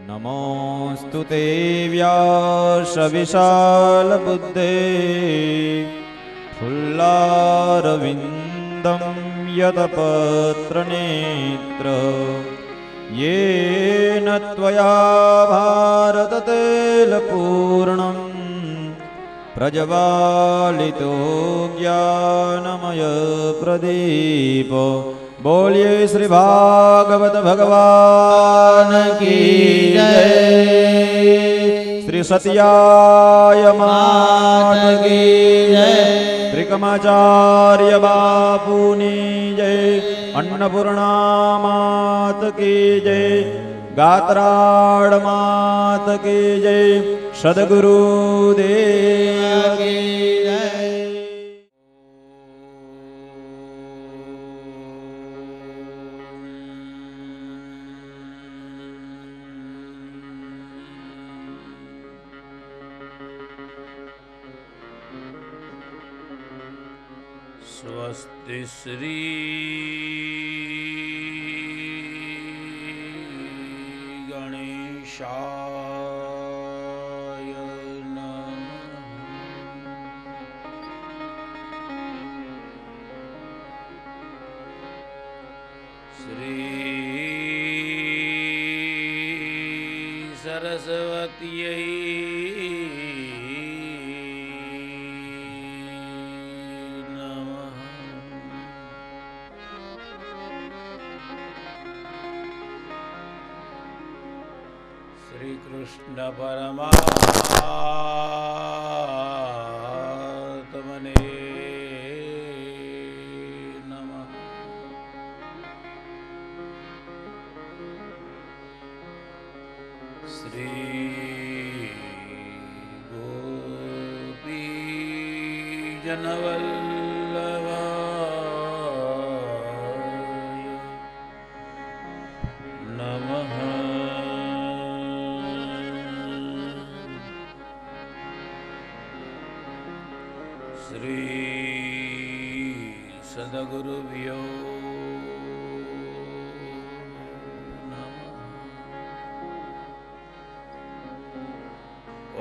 नमोऽस्तु ते व्यासविशालबुद्धे फुल्लारविन्दं यतपत्रनेत्र येन त्वया भारततैलपूर्णं प्रज्वालितो ज्ञानमयप्रदीप। बोलिए श्री भागवत भगवान की जय। श्री सत्याय मात की जय। त्रिकमाचार्य बापूनी जय। अन्नपूर्णा मात की जय। गात्राड़ मात की जय। सद्गुरुदेव की जय। स्वस्ति श्री गणेशाय नमः। श्री सरस्वत्यै कृष्ण परमात्मने नमः। श्री गोपी जनवल्लभाय नमः। श्री सद्गुरुभ्यो नमः।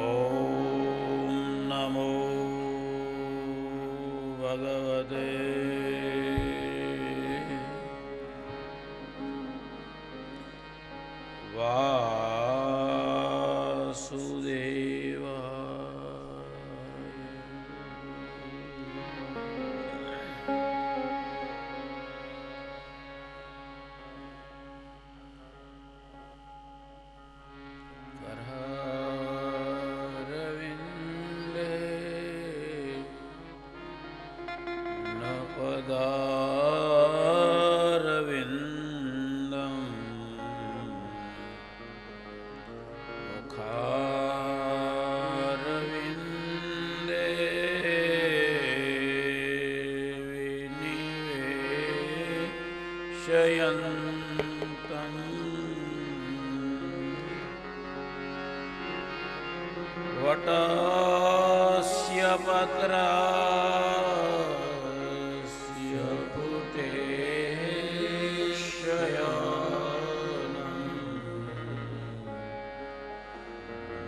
ओम नमो भगवते वटस्य पत्रस्य पुटेः शयनं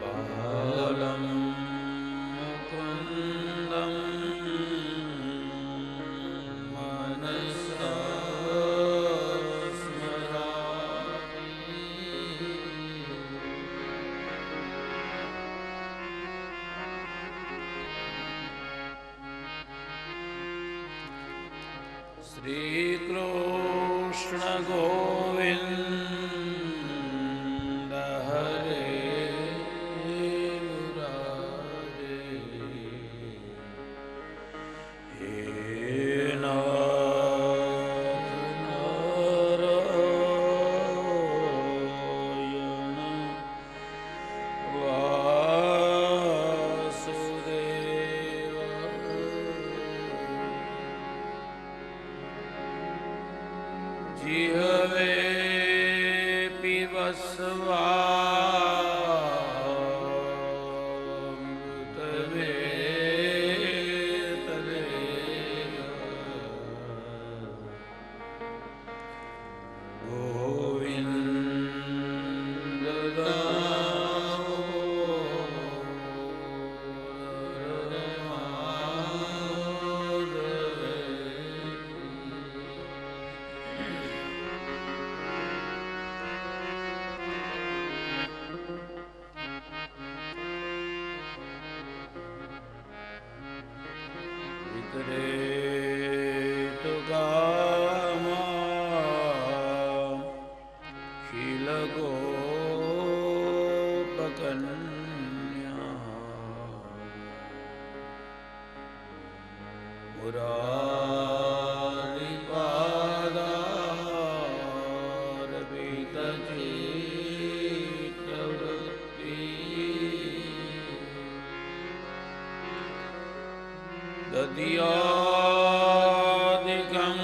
बालं मुकुन्दं मनसा श्री कृष्ण गोविंद हरे मुरारे। हे नाथ नारायण वासुदेव। जिह्वे पिब स्वामृतवेतदेव। गोविन्द दद्यादिकं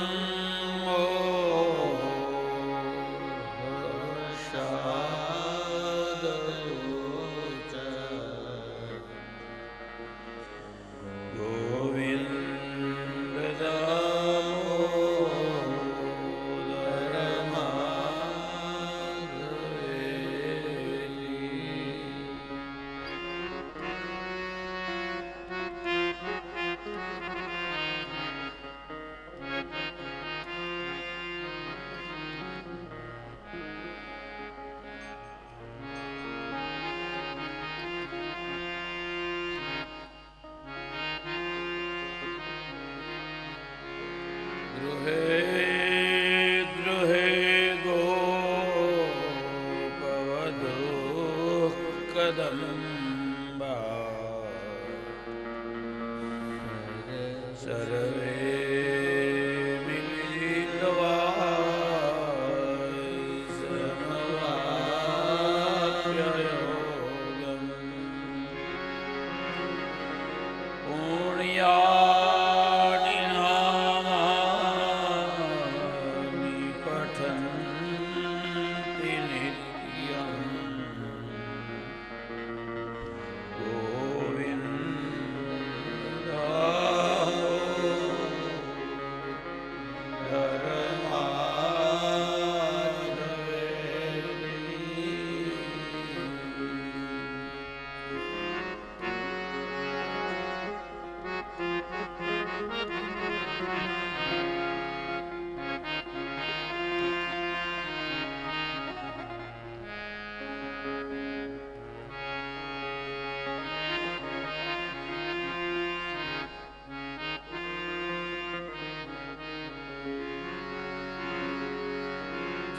कदम्बा सर्वे मिलित्वा समवाप्ययोगम् पुण्यानि नामानि पठन्ति नित्यम्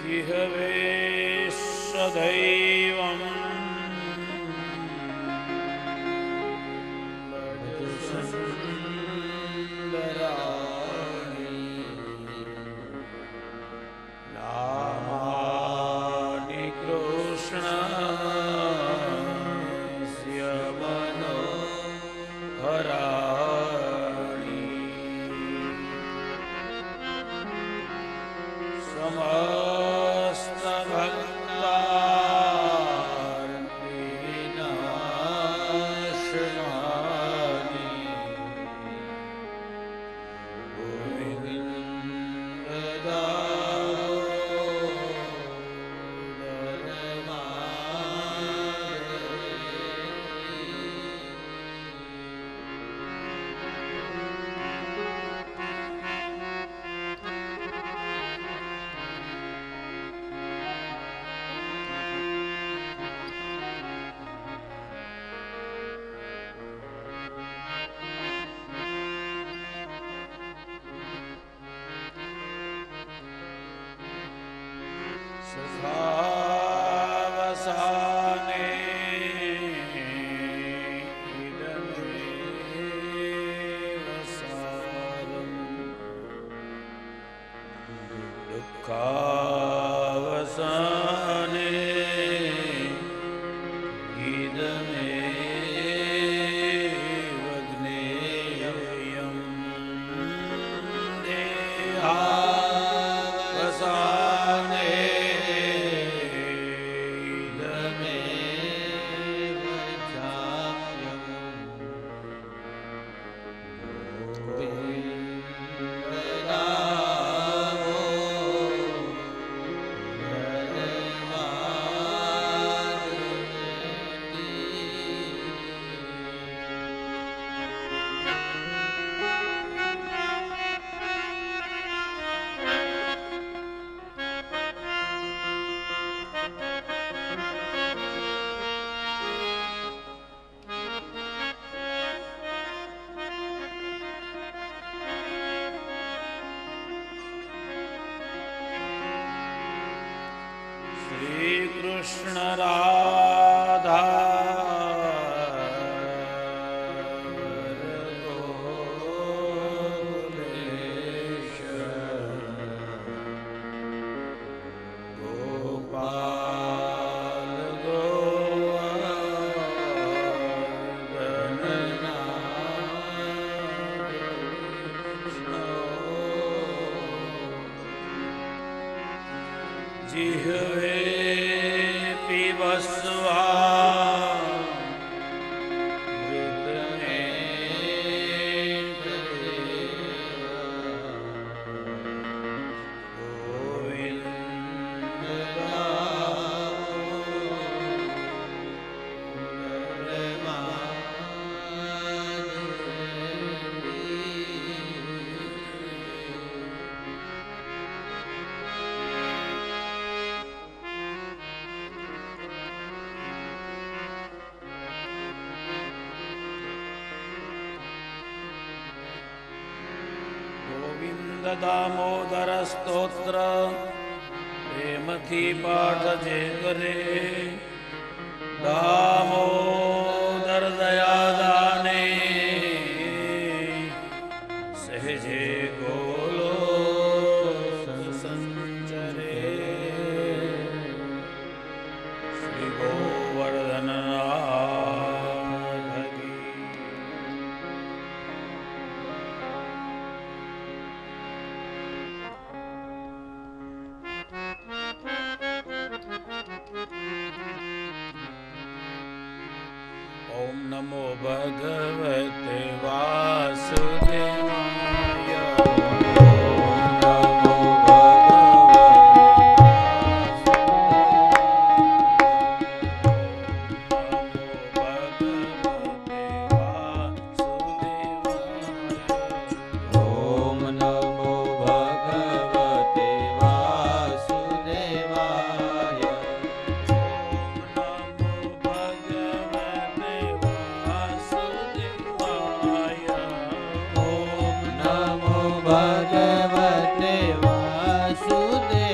जिह्वे सदैवं सुन्दराणि नामानि कृष्णस्य मनोहराणि समस्तभक्तानां કૃષ્ણ રાધા જીહવે પીબસ્વા મૃતને ગોવિંદ દામોદર સ્તોત્ર પ્રેમથી પાઠ જે કરે દામોદર દયાદાને સહેજે ગોલો સંચરે શ્રી ગોવર્ધન ઓમ નમો ભગવતે વાસુદેવાય ઓમ નમો ભગવતે વાસુદેવાય.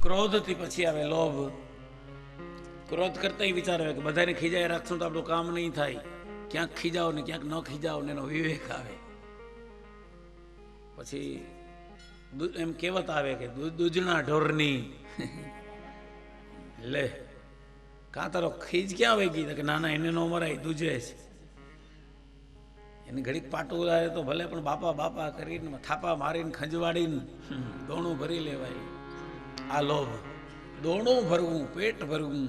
ક્રોધથી પછી આવે લોભ. ક્રોધ કરતા વિચાર આવે કે બધાને ખીજાય રાખશું તો આપણું કામ નહીં થાય, ક્યાંક ખીજાવ ને ક્યાંક ન ખીજાવ ને એનો વિવેક આવે. પછી એમ કહેવત આવે કે દૂધના ઢોરની લે કાં તારો ખીજ ક્યાં વહી ગઈ? કે નાના એને નો મરાય, દૂજે છે. એને ઘડીક પાટું લાવે તો ભલે, પણ બાપા બાપા કરીને થાપા મારીને ખંજવાડીને દોણું ભરી લેવાય. આ લોભ, દોણું ભરવું, પેટ ભરવું,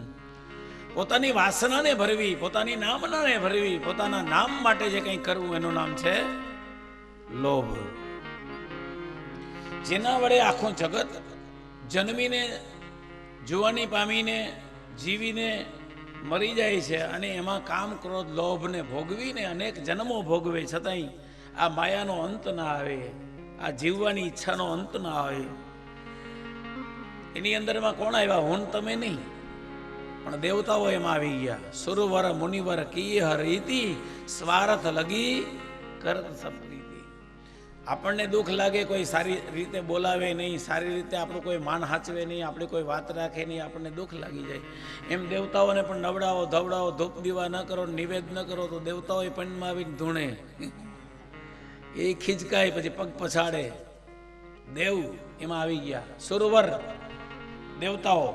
પોતાની વાસનાને ભરવી, પોતાની નામનાને ભરવી, પોતાના નામ માટે જે કંઈ કરવું એનું નામ છે લોભ. જેના વડે આખું જગત જન્મીને, જુવાની પામીને, જીવીને મરી જાય છે, અને એમાં કામ, ક્રોધ, લોભને ભોગવીને અનેક જન્મો ભોગવે, છતાંય આ માયાનો અંત ના આવે, આ જીવવાની ઈચ્છાનો અંત ના આવે. એની અંદરમાં કોણ આવ્યા? હું તમે નહીં, પણ દેવતાઓ એમાં આવી ગયા. સુરવર મુનિવર કીય રીતિ, સ્વાર્થ લગી કરત સપ્રીતિ. આપણને દુઃખ લાગે, કોઈ સારી રીતે બોલાવે નહીં, સારી રીતે આપણું કોઈ માન હાચવે નહીં, આપણે કોઈ વાત રાખે નહીં, આપણને દુઃખ લાગી જાય. એમ દેવતાઓને પણ નવડાવો, ધવડાવો, ધૂપ દીવા ન કરો, નિવેદ ન કરો તો દેવતાઓ પણમાં આવીને ધૂણે, એ ખીચકાય, પછી પગ પછાડે. દેવ એમાં આવી ગયા. સુરવર દેવતાઓ,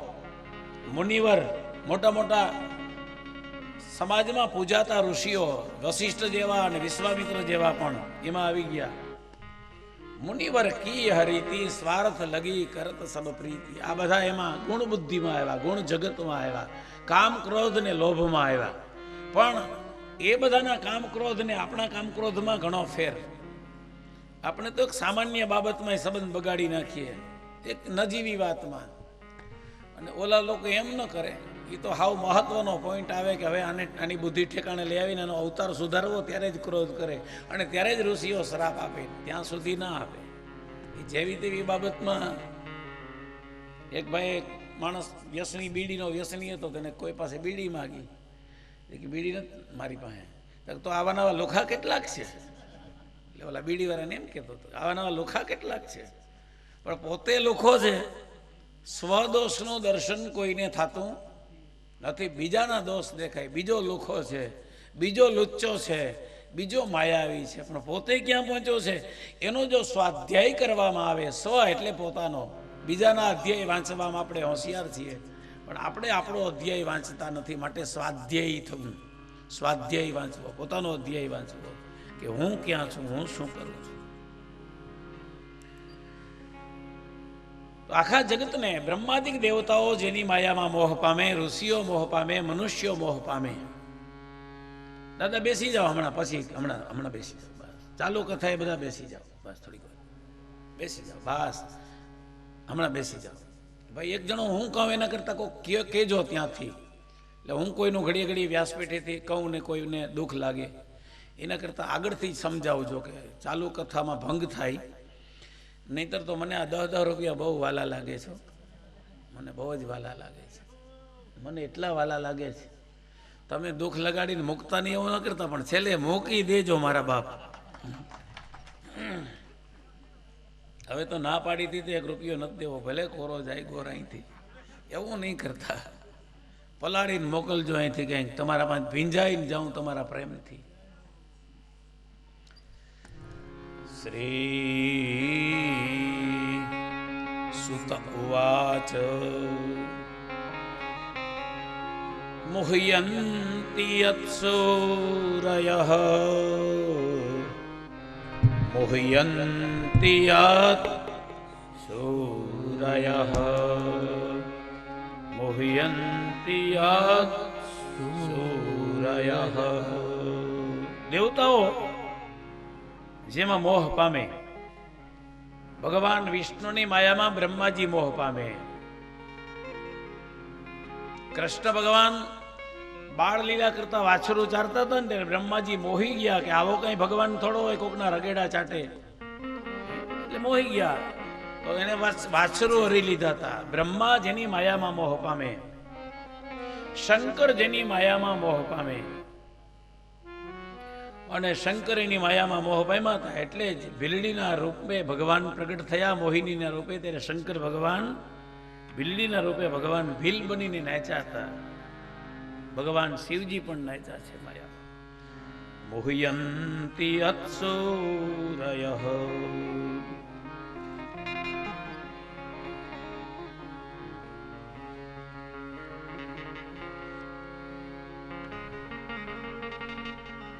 મુનિવર મોટા મોટા સમાજમાં પૂજાતા ઋષિઓ, વશિષ્ઠ જેવા અને વિશ્વામિત્ર જેવા પણ એમાં આવી ગયા. મુનિવર કી હરીતિ, સ્વાર્થ લગી કરત સબ પ્રીતિ. આ બધા એમાં ગુણ બુદ્ધિમાં આવ્યા, ગુણ જગતમાં આવ્યા, કામ ક્રોધ ને લોભમાં આવ્યા. પણ એ બધાના કામ ક્રોધ ને આપણા કામ ક્રોધમાં ઘણો ફેર. આપણે તો એક સામાન્ય બાબતમાં સંબંધ બગાડી નાખીએ, એક નજીવી વાતમાં. અને ઓલા લોકો એમ ન કરે. એ તો હાવ મહત્વનો પોઈન્ટ આવે કે હવે આની બુદ્ધિ ઠેકાણે લઈ આવીને એનો અવતાર સુધારવો, ત્યારે જ ક્રોધ કરે, અને ત્યારે જ ઋષિઓ શ્રાપ આપે, ત્યાં સુધી ના આપે. એ જેવી તેવી બાબતમાં એક ભાઈ, એક માણસ વ્યસની, બીડીનો વ્યસની હતો, તેને કોઈ પાસે બીડી માગી. કે બીડી નથી મારી પાસે. તો આવા નવા લોખા કેટલાક છે? એટલે ઓલા બીડીવાળાને એમ કહેતો હતો, આવા નવા લોખા કેટલાક છે? પણ પોતે લુખો છે. સ્વદોષનું દર્શન કોઈને થતું નથી. બીજાના દોષ દેખાય, બીજો લુખો છે, બીજો લુચ્ચો છે, બીજો માયાવી છે, પણ પોતે ક્યાં પહોંચ્યો છે એનો જો સ્વાધ્યાય કરવામાં આવે, સ્વ એટલે પોતાનો. બીજાના અધ્યાય વાંચવામાં આપણે હોશિયાર છીએ, પણ આપણે આપણો અધ્યાય વાંચતા નથી. માટે સ્વાધ્યાયી થવું, સ્વાધ્યાય વાંચવો, પોતાનો અધ્યાય વાંચવો, કે હું ક્યાં છું, હું શું કરું છું. આખા જગતને બ્રહ્માદિક દેવતાઓ જેની માયામાં મોહ પામે, ઋષિઓ મોહ પામે, મનુષ્યો મોહ પામે. દાદા બેસી જાઓ, હમણાં બેસી જાઓ, બસ ચાલુ કથા, એ બધા બેસી જાઓ, બસ થોડીક વાર બેસી જાઓ, બસ હમણાં બેસી જાઓ. ભાઈ એક જણો હું કહું એના કરતાં કોઈ કહેજો ત્યાંથી. એટલે હું કોઈનું ઘડીએ ઘડી વ્યાસપીઠેથી કહું ને કોઈને દુઃખ લાગે, એના કરતાં આગળથી સમજાવજો કે ચાલુ કથામાં ભંગ થાય. નહીતર તો મને આ 10 રૂપિયા બહુ વાલા લાગે છે, મને બહુ જ વાલા લાગે છે, મને એટલા વાલા લાગે છે. તમે દુઃખ લગાડીને મૂકતા નહીં એવું ન કરતા, પણ છેલ્લે મૂકી દેજો મારા બાપ. હવે તો ના પાડી દીધી, 1 રૂપિયો નથી દેવો, ભલે કોરો જાય ગોરાઈથી, એવું નહીં કરતા. પલાળીને મોકલજો અહીંથી, કંઈક તમારા પાસે ભીંજાઈને જાઉં તમારા પ્રેમથી. શ્રી સુત ઉવાચ મુહ્યન્તિ યત્સૂરયઃ મુહ્યન્તિ યત્સૂરયઃ મુહ્યન્તિ યત્સૂરયઃ. દેવતાઓ જેમાં મોહ પામે, ભગવાન વિષ્ણુની માયામાં બ્રહ્માજી મોહ પામે. કૃષ્ણ ભગવાન બાળ લીલા કરતા વાછરું ચારતા હતા ને, બ્રહ્માજી મોહી ગયા કે આવો કઈ ભગવાન થોડો હોય, કોકના રગેડા ચાટે, એટલે મોહી ગયા. તો એને વાછરું હરી લીધા હતા. બ્રહ્મા જેની માયામાં મોહ પામે, શંકર જેની માયામાં મોહ પામે, અને શંકરીની માયામાં મોહ પામ્યા હતા. એટલે જ ભીલડીના રૂપે ભગવાન પ્રગટ થયા, મોહિનીના રૂપે. ત્યારે શંકર ભગવાન ભીલડીના રૂપે ભગવાન ભીલ બનીને નાચ્યા હતા. ભગવાન શિવજી પણ નાચ્યા છે માયામાં. મુહ્યન્તિ અત્સૂરયઃ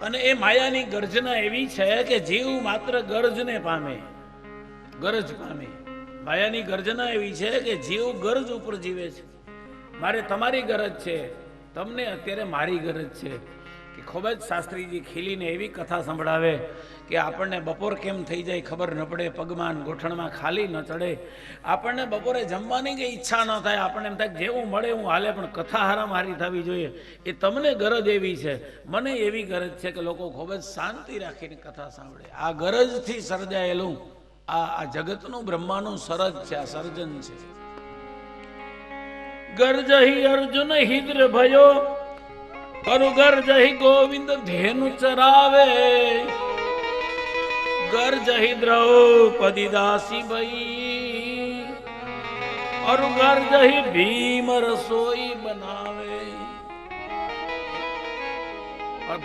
અને એ માયાની ગર્જના એવી છે કે જીવ માત્ર ગરજને પામે, ગરજ પામે. માયાની ગર્જના એવી છે કે જીવ ગરજ ઉપર જીવે છે. મારે તમારી ગરજ છે, તમને અત્યારે મારી ગરજ છે. કે ખૂબ જ શાસ્ત્રીજી ખીલીને એવી કથા સંભળાવે કે આપણને બપોર કેમ થઈ જાય ખબર ન પડે, પગમાં ગોઠણમાં ખાલી ન ચડે, આપણને બપોરે જમવાની કંઈ ઈચ્છા ન થાય, આપણને એમ થાય જેવું મળે હું હાલે, પણ કથા હારામ હારી થવી જોઈએ. એ તમને ગરજ એવી છે, મને એવી ગરજ છે કે લોકો ખૂબ જ શાંતિ રાખીને કથા સાંભળે. આ ગરજથી સર્જાયેલું આ જગતનું બ્રહ્માનું સરજ છે, આ સર્જન છે. ગર્જ હિ અર્જુન હિદ્ર ભયો, કરુ ગર્જ હિ ગોવિંદ ધેનુ ચરાવે, ગર્જ હિ દ્રૌપદી દાસી ભઈ, અરુ ગર્જ હિ ભીમ રસોઈ બનાવે.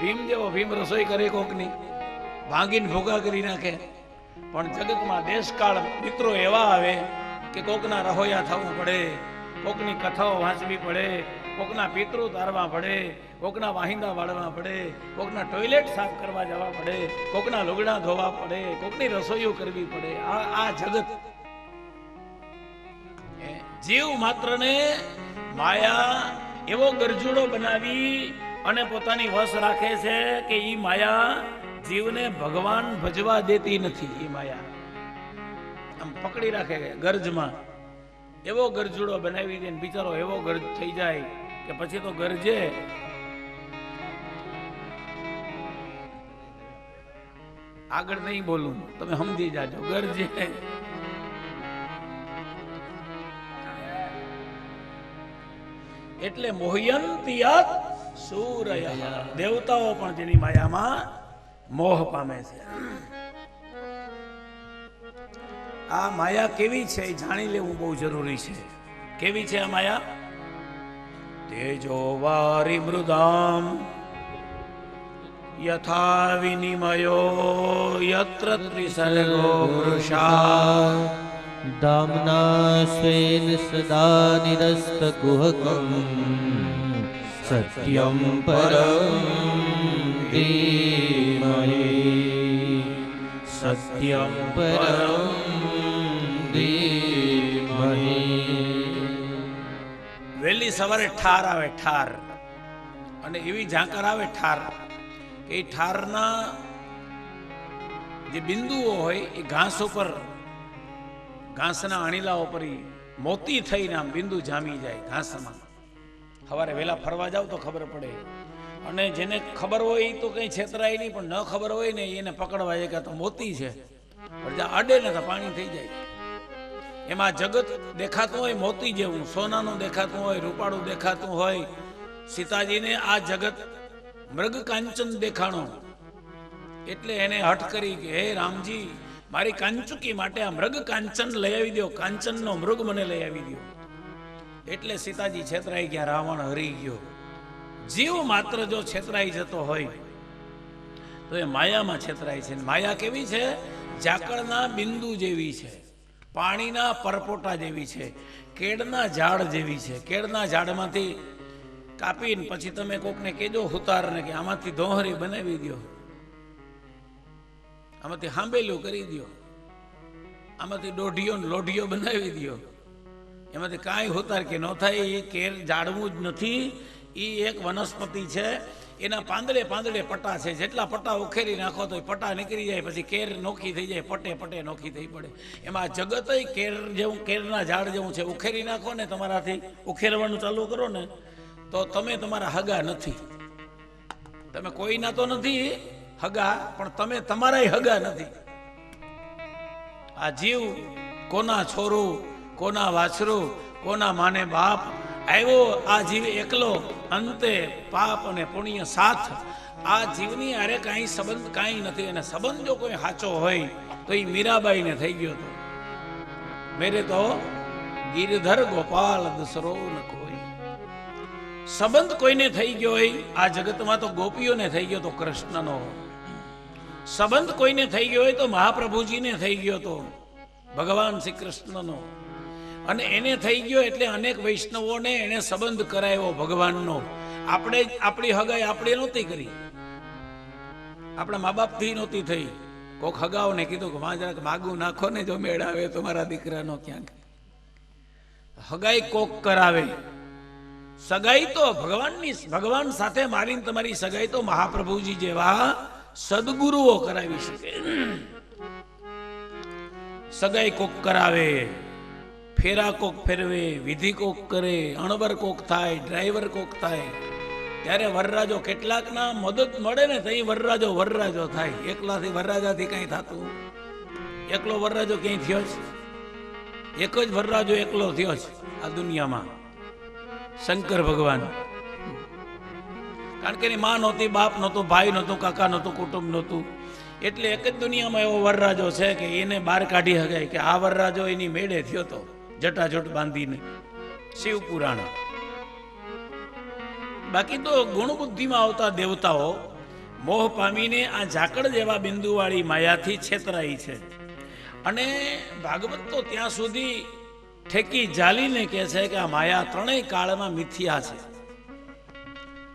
ભીમ જેવો ભીમ રસોઈ કરે કોકની, ભાંગીને ભૂગા કરી નાખે. પણ જગતમાં દેશકાળ મિત્રો એવા આવે કે કોકના રહોયા થવું પડે, કોકની કથાઓ વાંચવી પડે, કોકના પિતૃ તારવા પડે, કોકના વાહિંદા વાળવા પડે, કોકના ટોયલેટ સાફ કરવા જવા પડે, કોકના લુગડા ધોવા પડે, કોકની રસોઈઓ કરવી પડે. આ જગત જીવ માત્રને માયા એવો ગરજુડો બનાવી અને પોતાની વશ રાખે છે કે ઈ માયા જીવને ભગવાન ભજવા દેતી નથી. એ માયા આમ પકડી રાખે ગરજમાં, એવો ગરજુડો બનાવી દે, બિચારો એવો ગરજ થઈ જાય કે પછી તો ગરજે. આગળ નહીં બોલું, તમે સમજી જાજો. ગરજે એટલે મોહયંતિયત સૂરય, દેવતાઓ પણ જેની માયામાં મોહ પામે છે. આ માયા કેવી છે એ જાણી લેવું બહુ જરૂરી છે. કેવી છે આ માયા? તેજો વારી મૃદામ યથા વિનિમયો યત્ર ત્રિસર્ગો વૃષા, દામ્ના સ્વેન સદા નિરસ્તકુહકમ સત્યમ પરમ ધીમહિ, સત્યમ પરમ ધીમહિ. વહેલી સવારે ઠાર આવે, ઠાર, અને એવી ઝાંકર આવે ઠાર કે એ ઠારના જે બિંદુઓ હોય એ ઘાસ ઉપર, ઘાસના અણીલા ઉપર મોતી થઈને આમ બિંદુ જામી જાય ઘાસમાં. સવારે વહેલા ફરવા જાવ તો ખબર પડે. અને જેને ખબર હોય તો કંઈ છેતરાય નહીં, પણ ન ખબર હોય ને એને પકડવા જાય કે તો મોતી છે, પણ જ્યાં અડે ને તો પાણી થઈ જાય. એમાં જગત દેખાતું હોય મોતી જેવું, સોનાનું દેખાતું હોય, રૂપાળું દેખાતું હોય. સીતાજીને આ જગત મૃગ કાંચન દેખાણો એટલે એને હઠ કરી કે હે રામજી, મારી કાંચુકી માટે આ મૃગ કાંચન લઈ આવી દો, કાંચનનો મૃગ મને લઈ આવી દો. એટલે સીતાજી છેતરાઈ ગયા, રાવણ હરી ગયો. જીવ માત્ર જો છેતરાઈ જતો હોય તો એ માયામાં છેતરાય છે. માયા કેવી છે? ઝાકળના બિંદુ જેવી છે, પાણીના પરપોટા જેવી છે, કેળના ઝાડ જેવી છે. કેળના ઝાડમાંથી કાપીને પછી તમે કોકને કહેજો હુતારને કે આમાંથી દોહરી બનાવી દો, આમાંથી હાંબેલું કરી દો, આમાંથી દોઢીઓ લોઢીઓ બનાવી દો, એમાંથી કાંઈ હુતાર કે ન થાય. એ કેર જાડવું જ નથી, એ એક વનસ્પતિ છે. એના પાંદડે પાંદડે પટ્ટા છે, જેટલા પટ્ટા ઉખેરી નાખો તો પટ્ટા નીકળી જાય, પછી કેર નોખી થઈ જાય, પટ્ટે પટ્ટે નોખી થઈ પડે. એમાં જગત કેર જેવું, કેરના ઝાડ જેવું છે. ઉખેરી નાખો ને, તમારાથી ઉખેરવાનું ચાલુ કરો ને તો તમે તમારા હગા નથી. તમે કોઈના તો નથી હગા, પણ તમે તમારાય હગા નથી. આ જીવ કોના છોરું, કોના વાછરું, કોના માને બાપ આવ્યો. આ જીવ એકલો, અંતે પાપ અને પુણ્ય સાથ. આ જીવની અરે કાંઈ સંબંધ કાંઈ નથી. અને સંબંધ જો કોઈ સાચો હોય તો એ મીરાબાઈને થઈ ગયો હતો. મેરે તો ગિરધર ગોપાલ દસરો ન કોઈ. સંબંધ કોઈને થઈ ગયો હોય આ જગતમાં તો ગોપીઓને થઈ ગયો તો કૃષ્ણનો. સંબંધ કોઈને થઈ ગયો હોય તો મહાપ્રભુજીને થઈ ગયો તો ભગવાન શ્રી કૃષ્ણનો. અને એને થઈ ગયો એટલે અનેક વૈષ્ણવોને એને સંબંધ કરાયો ભગવાનનો. આપણે આપણી હગાઈ આપણે નહોતી કરી, આપણા મા બાપથી નહોતી થઈ. કોક હગાઓને કીધું કે વાં જરાક માગું નાખો ને, જો મેળ આવે તો મારા દીકરાનો ક્યાંક. હગાઈ કોક કરાવે. સગાઈ તો ભગવાન સાથે મારીને તમારી સગાઈ તો મહાપ્રભુજી જેવા સદગુરુઓ કરાવી શકે. સગાઈ કોક કરાવે, ફેરા કોક ફેરવે, વિધિ કોક કરે, અણબર કોક થાય, ડ્રાઈવર કોક થાય. ત્યારે વરરાજો કેટલાકના મદદ મળે ને તો વરરાજો થાય. એકલાથી વરરાજાથી કઈ થતું? એકલો વરરાજો ક્યાંય થયો છે? એક જ વરરાજો એકલો થયો છે આ દુનિયામાં, શંકર ભગવાન. કારણ કે એની માં નહોતી, બાપ નહોતું, ભાઈ નહોતું, કાકા નહોતું, કુટુંબ નહોતું. એટલે એક જ દુનિયામાં એવો વરરાજો છે કે એને બહાર કાઢી શકાય કે આ વરરાજો એની મેળે થયો તો જટાજટ બાંધીને. શિવ પુરાણ. બાકી તો ગુણ બુદ્ધિમાં આવતા દેવતાઓ મોહ પામીને આ ઝાકળ જેવા બિંદુવાળી માયાથી છેતરાઈ છે. અને ભાગવત તો ત્યાં સુધી ઠેકી જાલીને કહે છે કે આ માયા ત્રણેય કાળમાં મિથ્યા છે.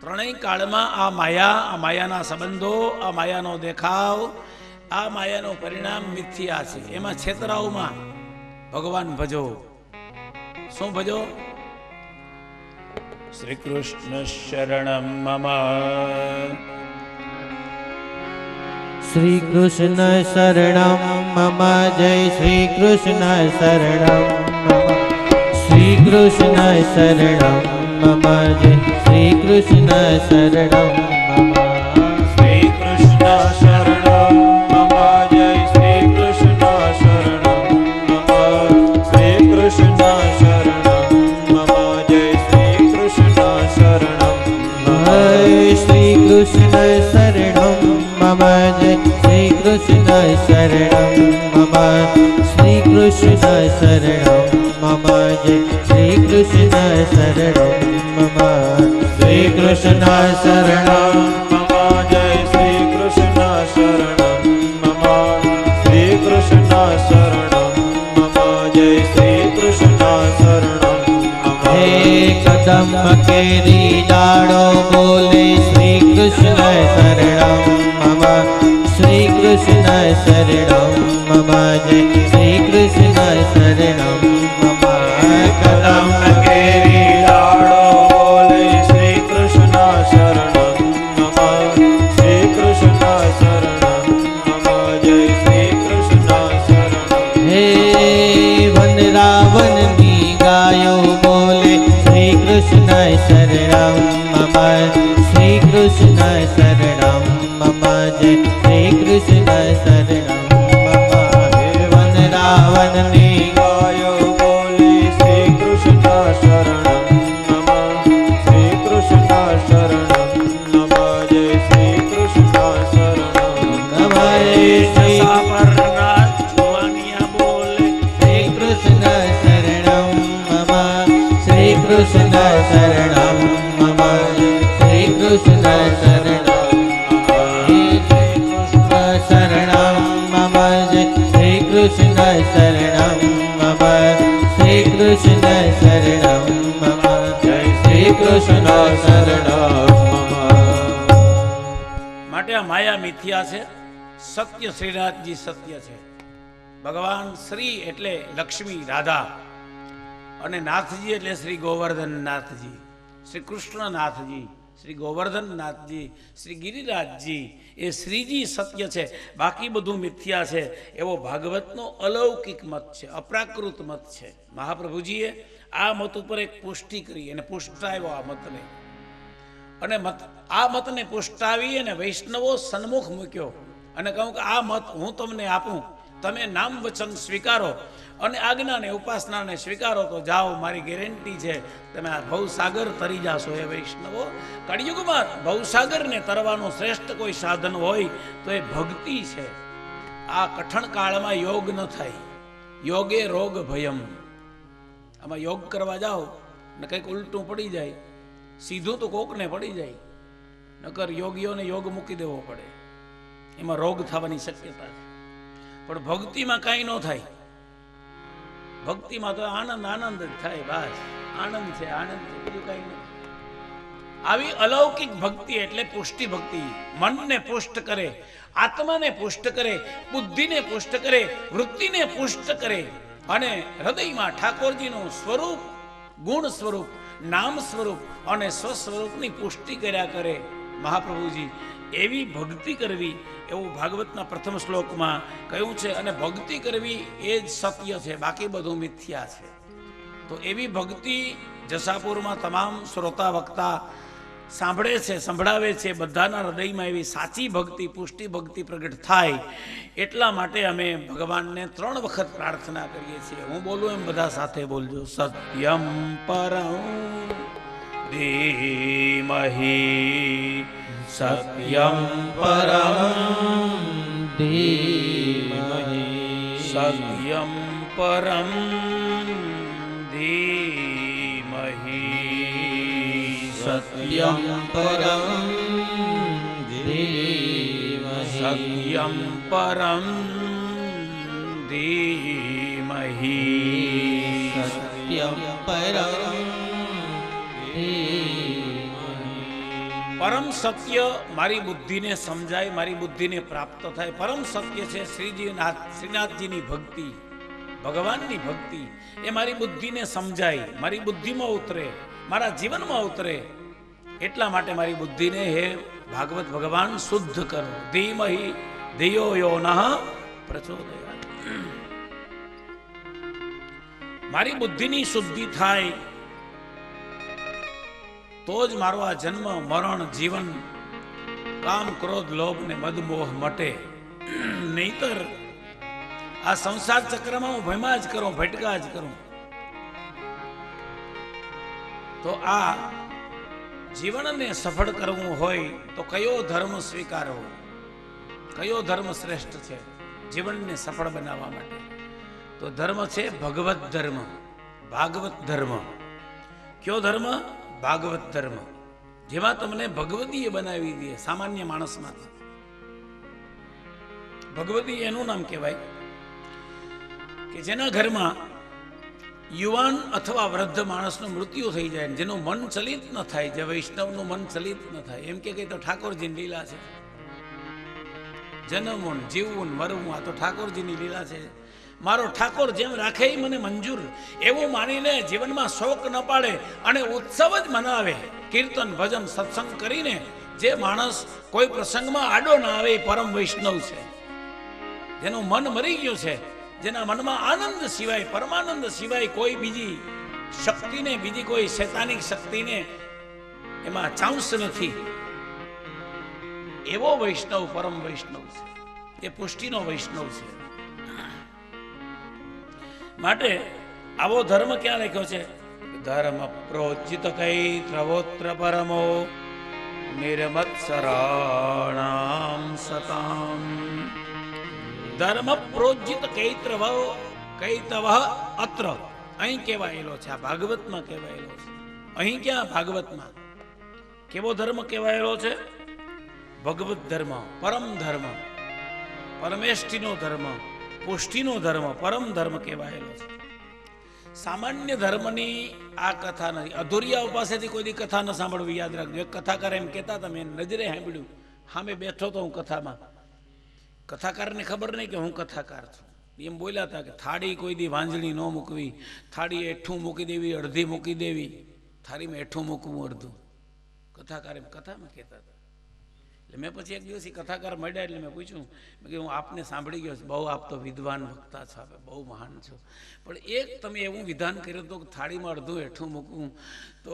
ત્રણેય કાળમાં આ માયાના સંબંધો, આ માયાનો દેખાવ, આ માયાનો પરિણામ મિથ્યા છે. એમાં છેતરાવમાં ભગવાન ભજો. શું ભજો? શ્રી કૃષ્ણ શરણમ મમ. શ્રી કૃષ્ણ શરણમ મમ. જય શ્રી કૃષ્ણ શરણમ મમ. શ્રી કૃષ્ણ શરણમ મમ. જય શ્રી કૃષ્ણ શરણમ મમ. શ્રી કૃષ્ણ શરણમ મમ. જય શ્રી કૃષ્ણ શરણમ મમ. શ્રી કૃષ્ણ શરણમ મમ. જય શ્રી કૃષ્ણ શરણમ મમ. શ્રી કૃષ્ણ શરણમ મમ. જય શ્રી કૃષ્ણ શરણમ મમ. શ્રી કૃષ્ણ શરણમ મમ. જય શ્રી કૃષ્ણ શરણમ મમ. શ્રી કૃષ્ણ શરણમ મમ. જય શ્રી કૃષ્ણ શરણમ મમ. શ્રી કૃષ્ણ શરણમ મમ. જય શ્રી કૃષ્ણ શરણમ મમ. હે કદમ કેરી ડાળો બોલે શ્રી કૃષ્ણ શરણમ મમ. શ્રી કૃષ્ણ શરણમ મમ. જય શ્રી કૃષ્ણ શરણમ મમ. કદમ કેરી લાડો બોલે શ્રી કૃષ્ણ શરણમ મમ. શ્રી કૃષ્ણ શરણમ મમ. જય શ્રી કૃષ્ણ શરણમ. હે વનરાવનની ગાયો બોલે શ્રી કૃષ્ણ શરણમ મમ. શ્રી કૃષ્ણ શરણમ મમ. જય શ્રી કૃષ્ણ શરણમ મમ. હે વનરાવનની ગાયો બોલે શ્રી કૃષ્ણ શરણમ મમ. શ્રી કૃષ્ણ શરણમ મમ. જય શ્રી કૃષ્ણ શરણમ નમ. સાપરના જુવાનિયા બોલે શ્રી કૃષ્ણ શરણમ મમ. શ્રી કૃષ્ણ શરણમ મમ. શ્રી કૃષ્ણ શરણમ શરણમ મમ. શ્રી કૃષ્ણ શરણમ મમ. શ્રી કૃષ્ણ શરણમ મમ. જય શ્રી કૃષ્ણ શરણમ મમ. માટે આ માયા મિથ્યા છે, સત્ય શ્રીનાથજી સત્ય છે. ભગવાન શ્રી એટલે લક્ષ્મી રાધા, અને નાથજી એટલે શ્રી ગોવર્ધનનાથજી, શ્રી કૃષ્ણનાથજી, શ્રી ગોવર્ધનનાથજી, શ્રી ગિરિરાજજી. એ શ્રીજી સત્ય છે, બાકી બધું મિથ્યા છે. એવો ભાગવતનો અલૌકિક મત છે, અપ્રાકૃત મત છે. મહાપ્રભુજીએ આ મત ઉપર એક પુષ્ટિ કરી અને પુષ્ટાવ્યો આ મતને. અને આ મતને પુષ્ટાવી અને વૈષ્ણવો સન્મુખ મૂક્યો અને કહું કે આ મત હું તમને આપું, તમે નામ વચન સ્વીકારો અને આજ્ઞાને ઉપાસનાને સ્વીકારો તો જાઓ, મારી ગેરંટી છે તમે આ ભવસાગર તરી જાશો. એ વૈષ્ણવો, કળિયુગમાં ભવસાગરને તરવાનું શ્રેષ્ઠ કોઈ સાધન હોય તો એ ભક્તિ છે. આ કઠણ કાળમાં યોગ ન થાય. યોગે રોગ ભયમ. આમાં યોગ કરવા જાઓ ને કંઈક ઉલટું પડી જાય, સીધું તો કોકને પડી જાય, નકર યોગીઓને યોગ મૂકી દેવો પડે, એમાં રોગ થવાની શક્યતા છે. પણ ભક્તિમાં કાંઈ ન થાય. ભક્તિમાં તો આનંદ આનંદ જ થાય. બસ આનંદ છે, આનંદ છે, બીજું કાંઈ નથી. આવી અલૌકિક ભક્તિ એટલે પુષ્ટિ ભક્તિ. મનને પુષ્ટ કરે, આત્માને પુષ્ટ કરે, બુદ્ધિને પુષ્ટ કરે, વૃત્તિને પુષ્ટ કરે અને હૃદયમાં ઠાકોરજીનું સ્વરૂપ, ગુણ સ્વરૂપ, નામ સ્વરૂપ અને સ્વસ્વરૂપની પુષ્ટિ કર્યા કરે મહાપ્રભુજી. એવી ભક્તિ કરવી એવું ભાગવતના પ્રથમ શ્લોકમાં કહ્યું છે. અને ભક્તિ કરવી એ જ સત્ય છે, બાકી બધું મિથ્યા છે. તો એવી ભક્તિ જસાપુરમાં તમામ શ્રોતા વક્તા સાંભળે છે, સંભળાવે છે. બધાના હૃદયમાં એવી સાચી ભક્તિ, પુષ્ટિ ભક્તિ પ્રગટ થાય એટલા માટે અમે ભગવાનને 3 વખત પ્રાર્થના કરીએ છીએ. હું બોલું એમ બધા સાથે બોલજો. સત્યમ પરમ ધીમહિ, સત્યમ પરમ ધીમહિ, સત્યમ પરમ ધીમહિ, સત્યમ પરમ ધીમહિ, સત્યમ પરમ ધીમહિ, સત્યમ પરમ ધીમહિ. પરમ સત્ય મારી બુદ્ધિને સમજાય, મારી બુદ્ધિને પ્રાપ્ત થાય. પરમ સત્ય છે શ્રીનાથજીની ભક્તિ, ભગવાનની ભક્તિ. એ મારી બુદ્ધિને સમજાય, મારી બુદ્ધિમાં ઉતરે, મારા જીવનમાં ઉતરે. એટલા માટે મારી બુદ્ધિને હે ભાગવત ભગવાન શુદ્ધ કરો. ધીમહિ ધિયો યો નઃ પ્રચોદયાત્. મારી બુદ્ધિની શુદ્ધિ થાય તો જ મારો આ જન્મ, મરણ, જીવન, કામ, ક્રોધ, લોભ ને મદમોહ મટે. નહીતર આ સંસાર ચક્રમાં હું ભયમાં જ કરું, ભટકા જ કરું. તો આ જીવનને સફળ કરવું હોય તો કયો ધર્મ સ્વીકારવો, કયો ધર્મ શ્રેષ્ઠ છે જીવનને સફળ બનાવવા માટે? તો ધર્મ છે ભગવત ધર્મ, ભાગવત ધર્મ. કયો ધર્મ? ભાગવત ધર્મ. જેમાં તમને ભગવતીએ બનાવી દે સામાન્ય માણસમાંથી. ભગવતી એનું નામ કહેવાય કે જેના ઘરમાં યુવાન અથવા વૃદ્ધ માણસનું મૃત્યુ થઈ જાય, જેનું મન ચલિત ન થાય, જે વૈષ્ણવનું મન ચલિત ન થાય. એમ કે તો ઠાકોરજીની લીલા છે. જન્મવું, જીવવું, મરવું આ તો ઠાકોરજીની લીલા છે. મારો ઠાકોર જેમ રાખે એ મને મંજૂર, એવું માનીને જીવનમાં શોક ન પાડે અને ઉત્સવ જ મનાવે, કીર્તન, ભજન, સત્સંગ કરીને જે માણસ કોઈ પ્રસંગમાં આડો ના આવે એ પરમ વૈષ્ણવ છે. જેનું મન મરી ગયું છે, જેના મનમાં આનંદ સિવાય, પરમાનંદ સિવાય કોઈ બીજી શક્તિને, બીજી કોઈ શૈતાનિક શક્તિને એમાં ચાન્સ નથી, એવો વૈષ્ણવ પરમ વૈષ્ણવ છે. એ પુષ્ટિનો વૈષ્ણવ છે. માટે આવો ધર્મ ક્યાં લખ્યો છે? ધર્મ પ્રોજિત કૈત્રવોત્ર પરમો નિર્મત્સરાણામ સતામ. ધર્મ પ્રોજિત કૈત્રવ અત્ર અહીં કહેવાયેલો છે, આ ભાગવતમાં કહેવાયેલો છે. અહીં ક્યાં? ભાગવતમાં. કેવો ધર્મ કહેવાયેલો છે? ભગવત ધર્મ, પરમ ધર્મ, પરમેષ્ઠીનો ધર્મ, પુષ્ટિનો ધર્મ, પરમ ધર્મ કહેવાયેલો છે. સામાન્ય ધર્મની આ કથા નથી. અધુરિયાઓ પાસેથી કોઈ દી કથા ન સાંભળવી, યાદ રાખજો. એક કથાકાર એમ કહેતા હતા, મેં નજરે સાંભળ્યું, સામે બેઠો તો હું કથામાં. કથાકારને ખબર નહીં કે હું કથાકાર છું. એમ બોલ્યા હતા કે થાળી કોઈ દી વાંજણી ન મૂકવી, થાળી એઠું મૂકી દેવી, અડધી મૂકી દેવી, થાળીમાં એઠું મૂકવું અડધું. કથાકાર એમ કથામાં કહેતા હતા. એટલે મેં પછી એક દિવસ કથાકાર મળ્યા એટલે મેં પૂછ્યું, કે હું આપને સાંભળી ગયો છું, બહુ આપ તો વિદ્વાન વક્તા છો, આપે બહુ મહાન છો, પણ એક તમે એવું વિધાન કર્યું હતું કે થાળીમાં અડધું હેઠું મૂકવું, તો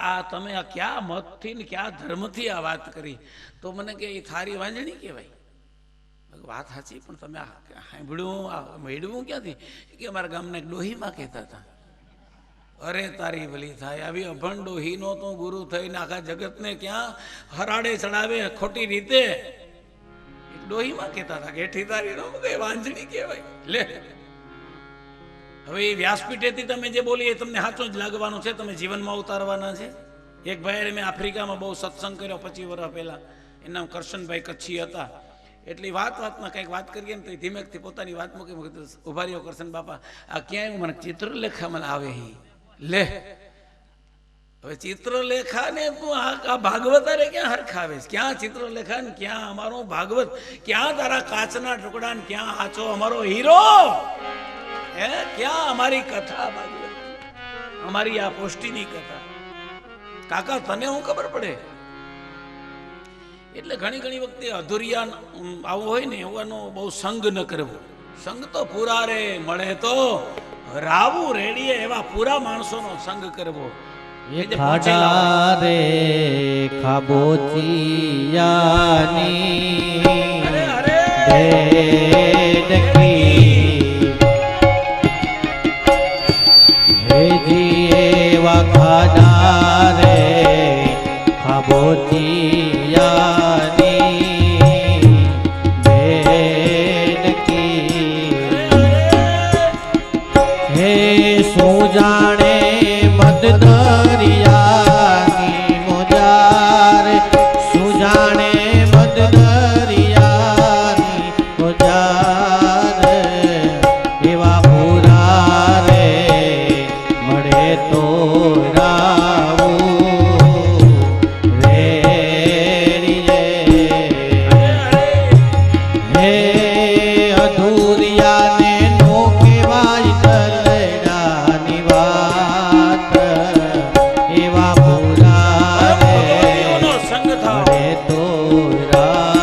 આ તમે આ કયા મતથી ને કયા ધર્મથી આ વાત કરી? તો મને કે એ થાળી વાંજણી કહેવાય. વાત સાચી, પણ તમે સાંભળ્યું, મેળવું ક્યાંથી? કે અમારા ગામના એક ડોહીમાં કહેતા હતા. અરે તારી ભલી થાય, આવી અભણ ડોહીનો તો ગુરુ થઈને આખા જગતને ક્યાં હરાડે ચડાવે ખોટી રીતે. એક ડોહીમાં કહેતા હતા કે હેઠી તારી નો કઈ વાંજણી કહેવાય. લે હવે એ વ્યાસપીઠેથી તમે જે બોલી એ તમને સાચું જ લાગવાનું છે, તમે જીવનમાં ઉતારવાના છે. એક ભાઈ મેં આફ્રિકામાં બહુ સત્સંગ કર્યો 25 વર્ષ પહેલા. એનું નામ કરશનભાઈ કચ્છી હતા. એટલી વાતમાં કંઈક વાત કરીએ ને તો ધીમેકથી પોતાની વાત મૂકી ઉભા રહ્યો કરશન બાપા, આ ક્યાંય મને ચિત્ર લેખા મને આવે. લે હવે ચિત્રલેખા ને તું આ ભાગવતારે ક્યાં હરખાવે છે? ક્યાં ચિત્રલેખા ને ક્યાં અમારો ભાગવત? ક્યાં તારા કાચના ટુકડા ને ક્યાં આચો અમારો હીરો? હે, ક્યાં અમારી કથા ભાગવત, અમારી આ પોષ્ટીની કથા? કાકા તને હું ખબર પડે? એટલે ઘણી ઘણી વખતે અધુરિયા આવું હોય ને એવાનો બહુ સંગ ન કરવો. સંગ તો પૂરા રે મળે તો રાવું રેડીએ એવા પૂરા માણસોનો સંગ કરવો. ખાડા રે ખાબોચિયાની હેજી એવા ખાડા રે ખાબોચિયાની બેનકી હે શું જાણે મદ દરિયાની મોજાર, શું જાણે મદ દરિયાની મોજાર, એવા પૂરા રે મળે તો રાવું રેડીએ હે અધૂરિયાને નો કહેવાય તલડાની વાત, એવા પૂરા રે સંગ થાવ. મળે તો રાવું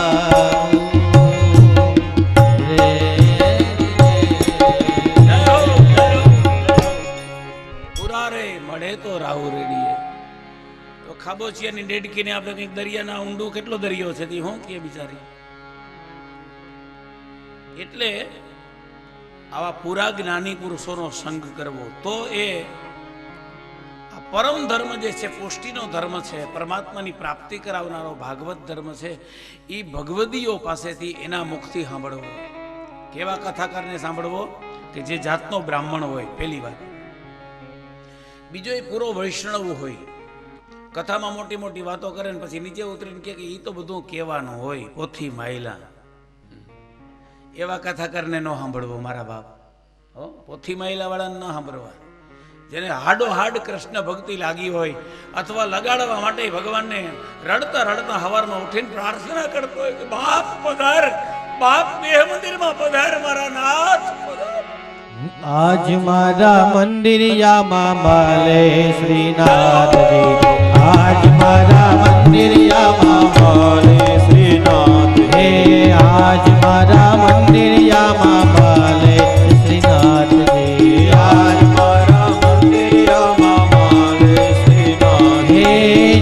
પૂરા રે મળે તો રાહુ રેડીએ. તો ખાબોચિયાની ડેડકીને આપણે કંઈક દરિયાના ઊંડું કેટલો દરિયો છે તે હું કે બિચારી. એટલે આવા પૂરા જ્ઞાની પુરુષોનો સંગ કરવો તો એ આ પરમ ધર્મ જે છે, પુષ્ટિનો ધર્મ છે, પરમાત્માની પ્રાપ્તિ કરાવનારો ભાગવત ધર્મ છે, એ ભગવદીઓ પાસેથી એના મુખથી સાંભળવો. કેવા કથાકારને સાંભળવો? કે જે જાતનો બ્રાહ્મણ હોય, પહેલી વાત. બીજો એ પૂરો વૈષ્ણવ હોય. કથામાં મોટી મોટી વાતો કરે ને પછી નીચે ઉતરીને કે એ તો બધું કહેવાનું હોય, પોથી માયલા. એવા કથાકારને ન સાંભળવો મારા બાપ. હો, પોથી માયલા વાળાને ન સાંભળવા. જેને હાડો હાડ કૃષ્ણ ભક્તિ લાગી હોય અથવા લગાડવા માટે ભગવાનને રડતા રડતા હવારમાં ઉઠીને પ્રાર્થના કરતો હોય કે બાપ પધાર, બાપ દેહ મંદિરમાં પધાર, મારા નાથ પધાર. આજ મારા મંદિરિયામાં માલે શ્રીનાથજી, આજ મારા મંદિરિયામાં માલે શ્રીનાથ, હે આજ મારા મંદિરિયામાં માલે શ્રીનાથજી, આજ મારા મંદિરિયામાં માલે શ્રીનાથ, હે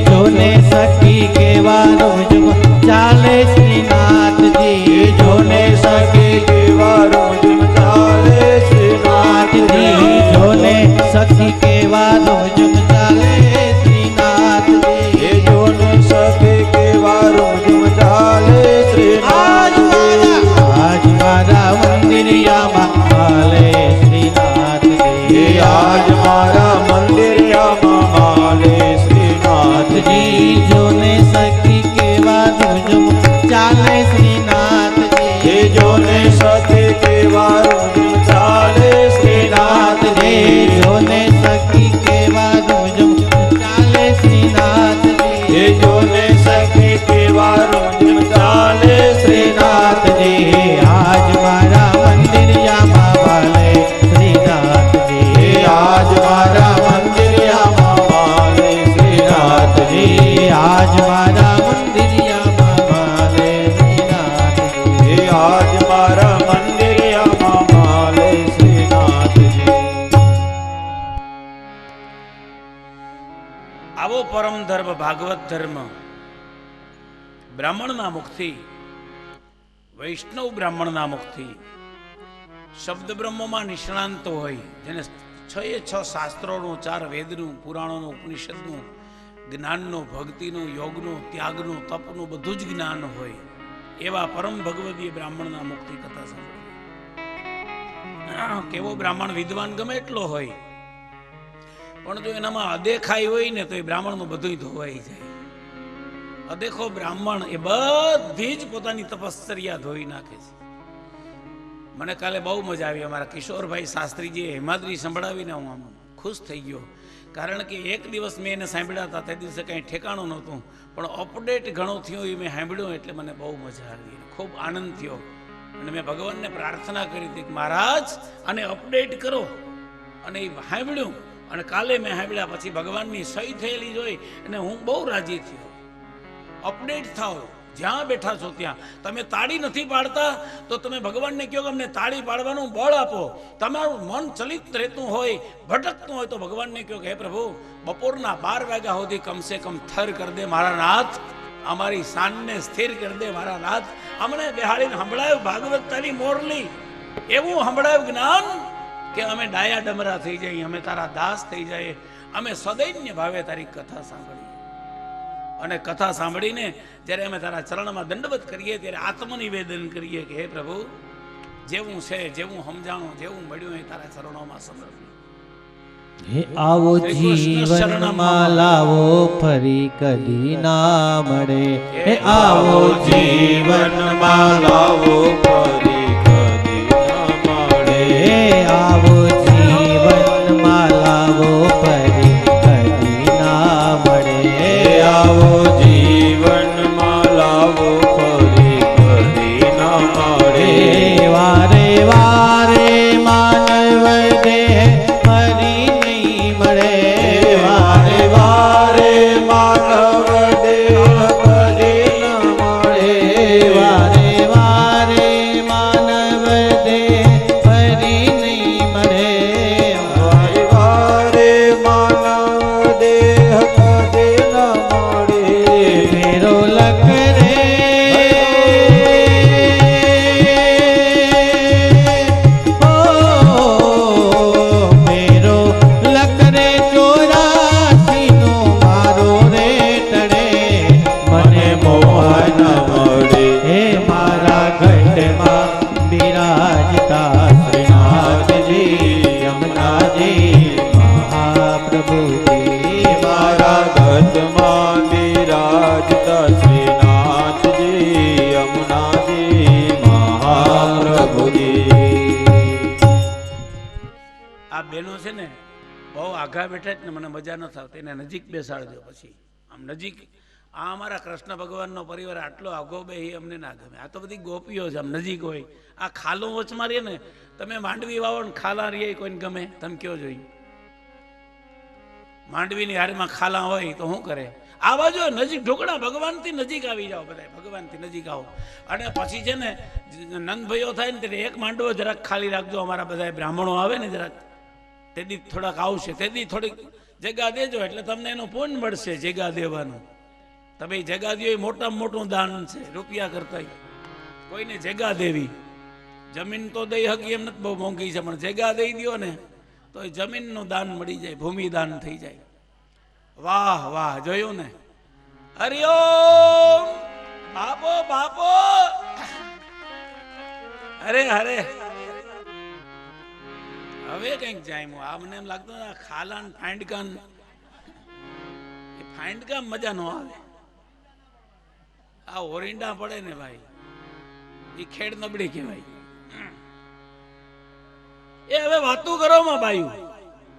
જોને સખી કેવાનું જુમ ચાલે શ્રીનાથજી, જોને સખી કેવાનું જુમ ચાલે શ્રીનાથજી, જોને સખી કેવાનું જુમ ચાલે શ્રીનાથજી, જોને સખી કેવાનું જુમ ચાલે શ્રીનાથજી, આજ મારા મંદિરિયામાં માલે શ્રીનાથજી, આજ મારા મંદિરિયામાં માલે શ્રીનાથજી, જોને સખી કેવાનું જુમ ચાલે શ્રીનાથજી, જોને સખી કેવાનું જુમ ચાલે શ્રીનાથજી, જોને સખી કેવાનું જુમ ચાલે શ્રીનાથજી, જોને સખી કેવાનું જુમ ચાલે શ્રીનાથજી, આજ મારા મંદિરિયામાં માલે શ્રીનાથજી, આજ મારા મંદિરિયામાં માલે શ્રીનાથજી, આજ મારા મંદિરિયામાં માલે શ્રીનાથજી, આજ મારા મંદિરિયામાં માલે શ્રીનાથજી. આવો પરમ ધર્મ ભાગવત ધર્મ બ્રાહ્મણના મુખથી, વૈષ્ણવ બ્રાહ્મણના મુખથી, શબ્દ બ્રહ્મમાં નિષ્ણાંત હોય, જેને 6 શાસ્ત્રોનું, 4 વેદનું, પુરાણોનું, ઉપનિષદનું જ્ઞાનનું, ભક્તિનું, યોગનું, ત્યાગનું, તપનું બધું જ જ્ઞાન હોય, એવા પરમ ભગવદીય બ્રાહ્મણના મુખથી કથા સાંભળવી. કેવો બ્રાહ્મણ વિદ્વાન ગમે એટલો હોય, પણ જો એનામાં અદેખાઈ હોય ને તો એ બ્રાહ્મણનું બધું ધોવાઈ જાય. અદેખો બ્રાહ્મણ એ બધી જ પોતાની તપશ્ચર્યા ધોઈ નાખે છે. મને કાલે બહુ મજા આવી. અમારા કિશોરભાઈ શાસ્ત્રીજીએ હેમાદ્રી સંભળાવીને હું આમ ખુશ થઈ ગયો, કારણ કે એક દિવસ મેં એને સાંભળ્યા હતા, તે દિવસે કંઈ ઠેકાણું નહોતું, પણ અપડેટ ઘણું થયું એ મેં સાંભળ્યું એટલે મને બહુ મજા આવી, ખૂબ આનંદ થયો. અને મેં ભગવાનને પ્રાર્થના કરી હતી કે મહારાજ આને અપડેટ કરો, અને એ સાંભળ્યું. અને કાલે મેં સાંભળ્યા પછી ભગવાનની સહી થયેલી જોઈ અને હું બહુ રાજી થયો. અપડેટ થાવ, જ્યાં બેઠા છો ત્યાં. તમે તાળી નથી પાડતા તો તમે ભગવાનને કહો કે અમને તાળી પાડવાનું બળ આપો. તમારું મન ચલિત રહેતું હોય, ભટકતું હોય તો ભગવાનને કહો કે હે પ્રભુ, બપોરના 12 વાગ્યા સુધી કમસે કમ થર કર દે મારા નાથ, અમારી શાનને સ્થિર કર દે મારા નાથ. અમને બેહાડીને સંભળાયું ભાગવત તારી મોરલી, એવું સંભળાયું જ્ઞાન કે અમે ડાયા ડમરા થઈ જઈએ, અમે તારા દાસ થઈ જઈએ, અમે સદૈન્ય ભાવે તારી કથા સાંભળીએ. અને કથા સાંભળીને જ્યારે અમે તારા ચરણમાં દંડવત કરીએ ત્યારે આત્મનિવેદન કરીએ કે હે પ્રભુ, જેવું છે, જેવું સમજાણું, જેવું મળ્યું એ તારા ચરણોમાં સમર્પિત. હે આવો જીવનમાં લાવો ફરી કદી ના મળે, હે આવો જીવનમાં લાવો ફરી કદી ના મળે, હે આવો જીવનમાં લાવો ફરી કદી ના મળે, હે આવો જીવનમાં લાવો ફરી કદી ના મળે. વારે વારે માનવ દેહ ફરી નહીં મળે, વારે વારે માનવ દેહ ફરી ન મળે, વારે વારે માનવ દેહ ફરી નહીં મળે, વારે વારે માનવ દેહ ફરી ન મળે. ફેરો લખ રે બહેનો છે ને બહુ આઘા બેઠા જ ને મને મજા ન થતી, એને નજીક બેસાડજો. પછી આમ નજીક, આ અમારા કૃષ્ણ ભગવાનનો પરિવાર આટલો આઘો બે એ અમને ના ગમે. આ તો બધી ગોપીઓ છે, આમ નજીક હોય. આ ખાલો વચમાં રહીએ ને, તમે માંડવી વાવો ને ખાલા રહીએ કોઈને ગમે? તમે કયો જોઈ? માંડવીની હારીમાં ખાલા હોય તો શું કરે? આ બાજુ નજીક ઢોકળા, ભગવાનથી નજીક આવી જાઓ બધા, ભગવાનથી નજીક આવો. અને પછી છે ને નંદભાઈઓ થાય ને ત્યારે એક માંડવો જરાક ખાલી રાખજો. અમારા બધા બ્રાહ્મણો આવે ને જરાક, તેથી થોડાક આવશે, તેથી થોડીક જગ્યા દેજો એટલે તમને એનું પુણ્ય મળશે જગ્યા દેવાનું. તમે જગ્યા દો એ મોટામાં મોટું દાન છે, રૂપિયા કરતા. કોઈને જગ્યા દેવી, જમીન તો દઈ હકી એમ નથી, બહુ મોંઘી છે, પણ જગ્યા દઈ દો ને તો એ જમીનનું દાન મળી જાય, ભૂમિ દાન થઈ જાય. વાહ વાહ, જોયું ને? હરિઓમ બાપો બાપો, અરે અરે હવે કઈક જાય. આ મને એમ લાગતું ખાલાન ફાંડકાન, એ ફાંડકા મજા ન આવે. આ ઓરિંડા પડે ને ભાઈ, એ ખેડ નબળી કહેવાય. એ હવે વાતું કરો માં બાયું,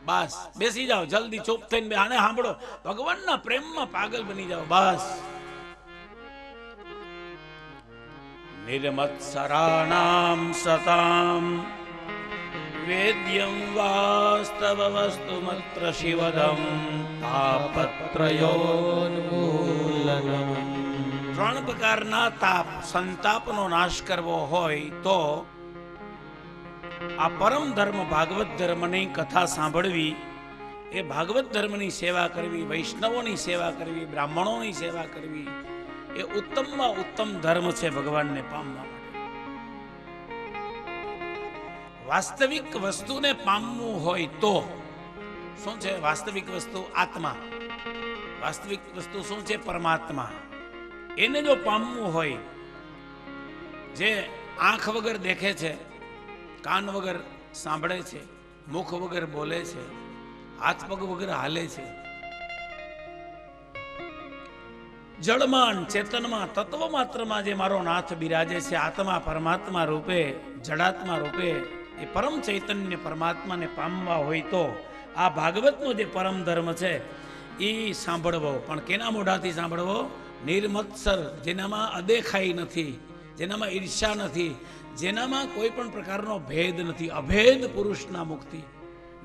બસ બેસી જાઓ જલ્દી, ચૂપ થઈને આને સાંભળો, ભગવાનના પ્રેમમાં પાગલ બની જાઓ બસ. નિર્મત્સરાણામ સતામ વેદ્યમ વાસ્તવ વસ્તુ મત્ર શિવદમ તાપત્રયોન્મૂલનમ. 3 પ્રકારના તાપ, સંતાપનો નાશ કરવો હોય તો આ પરમ ધર્મ ભાગવત ધર્મની કથા સાંભળવી, એ ભાગવત ધર્મની સેવા કરવી, વૈષ્ણવોની સેવા કરવી, બ્રાહ્મણોની સેવા કરવી, એ ઉત્તમમાં ઉત્તમ ધર્મ છે ભગવાનને પામવા માટે. વાસ્તવિક વસ્તુને પામવું હોય તો શું છે? વાસ્તવિક વસ્તુ આત્મા, વાસ્તવિક વસ્તુ શું છે? પરમાત્મા. એને જો પામવું હોય, જે આંખ વગર દેખે છે, કાન વગર સાંભળે છે, મુખ વગર બોલે છે, હાથ પગ વગર હાલે છે, જળમાં ચેતનમાં તત્વ માત્રમાં જે મારો નાથ બિરાજે છે, આત્મા પરમાત્મા રૂપે, જડાત્મા રૂપે, એ પરમ ચૈતન્ય પરમાત્માને પામવા હોય તો આ ભાગવતનો જે પરમ ધર્મ છે એ સાંભળવો, પણ કેના મોઢાથી સાંભળવો? નિર્મત્સર, જેનામાં અદેખાઈ નથી, જેનામાં ઈર્ષા નથી, જેનામાં કોઈ પણ પ્રકારનો ભેદ નથી, અભેદ પુરુષના મુખથી,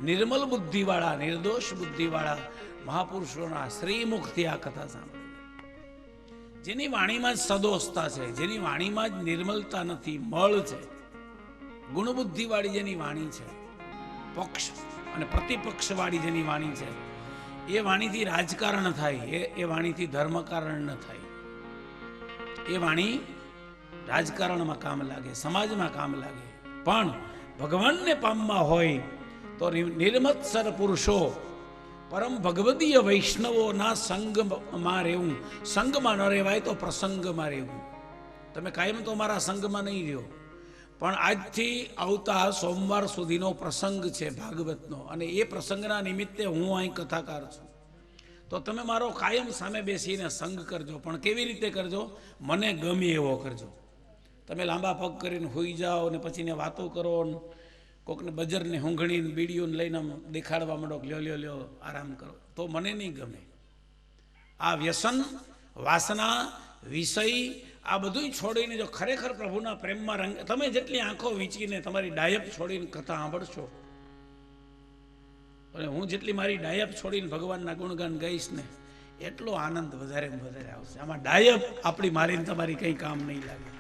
નિર્મલ બુદ્ધિવાળા, નિર્દોષ બુદ્ધિવાળા મહાપુરુષોના શ્રીમુખથી આ કથા સાંભળે, જેની વાણીમાં જ સદોષતા છે, જેની વાણીમાં જ નિર્મલતા નથી, મળ છે, ગુણબુદ્ધિવાળી જેની વાણી છે, પક્ષ અને પ્રતિપક્ષવાળી જેની વાણી છે, એ વાણીથી રાજકારણ થાય, એ વાણીથી ધર્મકારણ ન થાય. એ વાણી રાજકારણમાં કામ લાગે, સમાજમાં કામ લાગે, પણ ભગવાનને પામવા હોય તો નિર્મત્સર પુરુષો, પરમ ભગવદીય વૈષ્ણવોના સંગમાં રહેવું. સંગમાં ન રહેવાય તો પ્રસંગમાં રહેવું. તમે કાયમ તો મારા સંગમાં નહીં રહ્યો, પણ આજથી આવતા સોમવાર સુધીનો પ્રસંગ છે ભાગવતનો, અને એ પ્રસંગના નિમિત્તે હું અહીં કથાકાર છું, તો તમે મારો કાયમ સામે બેસીને સંગ કરજો, પણ કેવી રીતે કરજો? મને ગમે એવો કરજો. તમે લાંબા પગ કરીને હોઈ જાઓ ને પછી ને વાતો કરો, કોકને બજરને હુંઘણીને બીડીઓને લઈને દેખાડવા માંડો, લ્યો લ્યો લ્યો આરામ કરો, તો મને નહીં ગમે. આ વ્યસન, વાસના, વિષય, આ બધું છોડીને જો ખરેખર પ્રભુના પ્રેમમાં રંગ, તમે જેટલી આંખો વીંચીને તમારી ડાયપ છોડીને કથા સાંભળશો, અને હું જેટલી મારી ડાયપ છોડીને ભગવાનના ગુણગાન ગાઈશ ને, એટલો આનંદ વધારે વધારે આવશે. આમાં ડાયપ આપણી મારીને તમારી કંઈ કામ નહીં લાગે.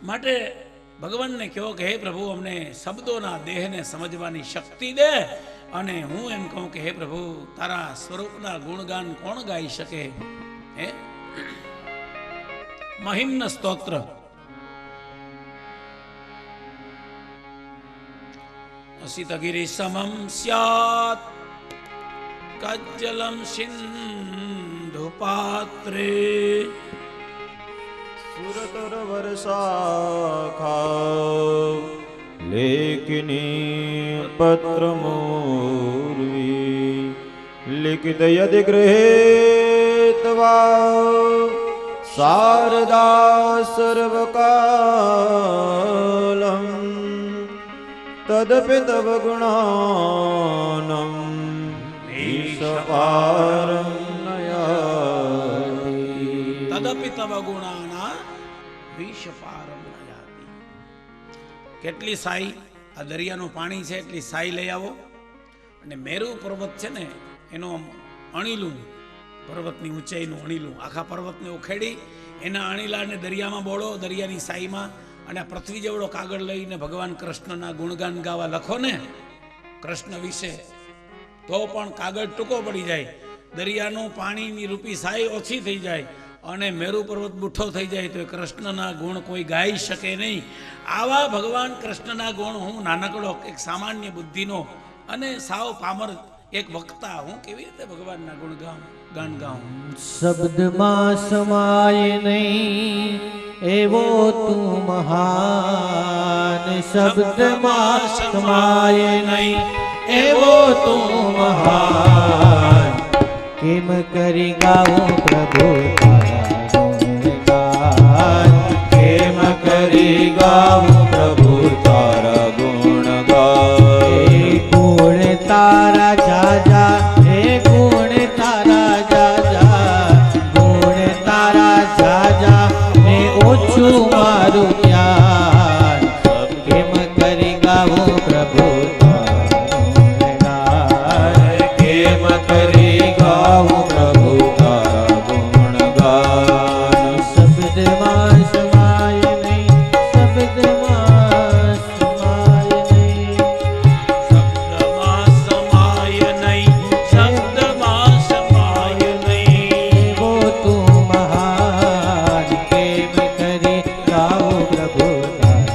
માટે ભગવાનને કહો કે હે પ્રભુ, અમને શબ્દોના દેહને સમજવાની શક્તિ દે, અને હું એમ કહું કે હે પ્રભુ, તારા સ્વરૂપના ગુણગાન કોણ ગાઈ શકે? હે મહિમ્ન સ્તોત્ર. અસિતગિરી સમમ સ્યાત કજ્જલમ સિંધુ પાત્રે સુરતર વર્ષાખા લેખિની પત્રમૂર્વી લિખિત યદિ ગૃહેત્વા શારદા સર્વકાલં તદપિ તવ ગુણાનં ઈશપારં નયાતિ. તદપિ તવ ગુણાના વિષપારમ નયાતિ. કેટલી સાઈ, આ દરિયાનું પાણી છે એટલી સાઈ લઈ આવો, અને મેરુ પર્વત છે ને એનું અણીલું, પર્વતની ઊંચાઈનું અણીલું, આખા પર્વતને ઉખેડી એના અણીલાને દરિયામાં બોળો, દરિયાની સાઈમાં, અને આ પૃથ્વી જેવડો કાગળ લઈને ભગવાન કૃષ્ણના ગુણગાન ગાવા લખો ને કૃષ્ણ વિશે, તો પણ કાગળ ટૂંકો પડી જાય, દરિયાનું પાણીની રૂપી સાઈ ઓછી થઈ જાય, અને મેરુ પર્વત બુઠ્ઠો થઈ જાય, તો એ કૃષ્ણના ગુણ કોઈ ગાઈ શકે નહીં. આવા ભગવાન કૃષ્ણના ગુણ હું નાનકડો એક સામાન્ય બુદ્ધિનો અને સાવ પામર એક વક્તા, હું કેવી રીતે ભગવાનના ગુણ ગાન ગાઉં? શબ્દમાં સમાય નહીં એવો તું મહાન, શબ્દમાં સમાય નહીં એવો તું મહાન, કેમ કરી ગાઉં પ્રભુ તારા ગુણગાન, કેમ કરી ગાઉં પ્રભુ તારા ગુણગાન. હે ગુણ તારા જાજા, હે ગુણ તારા જાજા, ગુણ તારા જાજા ને ઓછું મારું જ્ઞાન, કેમ કરી ગાઉં પ્રભુ તારા ગુણગાન, કેમ કરી ગાઉં પ્રભુ તારા ગુણગાન. શબ્દમાં સમાય નહીં, શબ્દમાં સમાય નહીં, શબ્દમાં સમાય નહીં, શબ્દમાં સમાય નહીં. એવો તું મહાન, કેમ કરી ગાઉં પ્રભુ તારા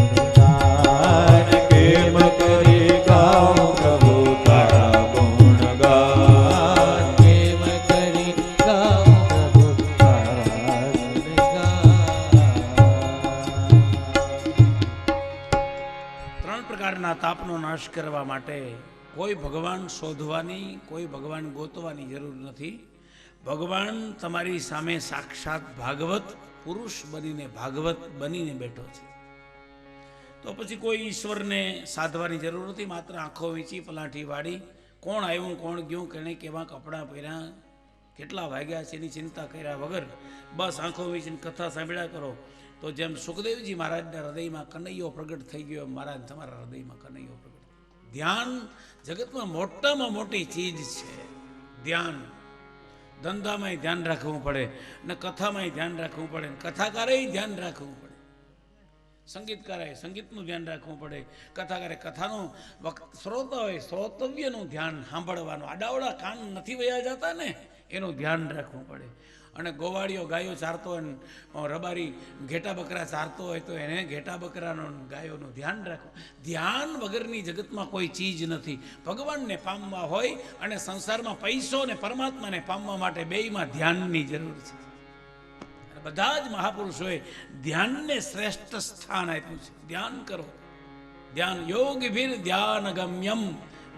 ગુણગાન, કેમ કરી ગાઉં પ્રભુ તારા ગુણગાન. કેમ કરી ગાઉં પ્રભુ તારા ગુણગાન. ત્રણ પ્રકારના તાપનો નાશ કરવા માટે કોઈ ભગવાન શોધવાની, કોઈ ભગવાન ગોતવાની જરૂર નથી. ભગવાન તમારી સામે સાક્ષાત ભાગવત પુરુષ બનીને, ભાગવત બનીને બેઠો છે. તો તો પછી કોઈ ઈશ્વરને સાધવાની જરૂર નથી. માત્ર આંખો વીંચી પલાઠી વાળી કોણ આવ્યું કોણ ગયું કેણે કેવા કપડાં પહેર્યા કેટલા વાગ્યા છે એની ચિંતા કર્યા વગર બસ આંખો વીંચીને કથા સાંભળ્યા કરો. તો જેમ સુખદેવજી મહારાજના હૃદયમાં કનૈયો પ્રગટ થઈ ગયો, મહારાજ તમારા હૃદયમાં કનૈયો પ્રગટ. ધ્યાન જગતમાં મોટામાં મોટી ચીજ છે. ધ્યાન ધંધામાંય ધ્યાન રાખવું પડે ને કથામાંય ધ્યાન રાખવું પડે, કથાકારે ધ્યાન રાખવું પડે, સંગીતકારે સંગીતનું ધ્યાન રાખવું પડે, કથાકારે કથાનું શ્રોતા હોય શ્રોતવ્યનું ધ્યાન સાંભળવાનું, આડાવડા કાન નથી વયા જતા ને એનું ધ્યાન રાખવું પડે. અને ગોવાળીઓ ગાયો ચારતો હોય, રબારી ઘેટા બકરા ચારતો હોય તો એને ઘેટા બકરાનું ગાયોનું ધ્યાન રાખવું. ધ્યાન વગરની જગતમાં કોઈ ચીજ નથી. ભગવાનને પામવા હોય અને સંસારમાં પૈસો ને પરમાત્માને પામવા માટે બેયમાં ધ્યાનની જરૂર છે. બધા જ મહાપુરુષોએ ધ્યાનને શ્રેષ્ઠ સ્થાન આપ્યું છે. ધ્યાન કરો, ધ્યાન યોગીભીર ધ્યાન ગમ્યમ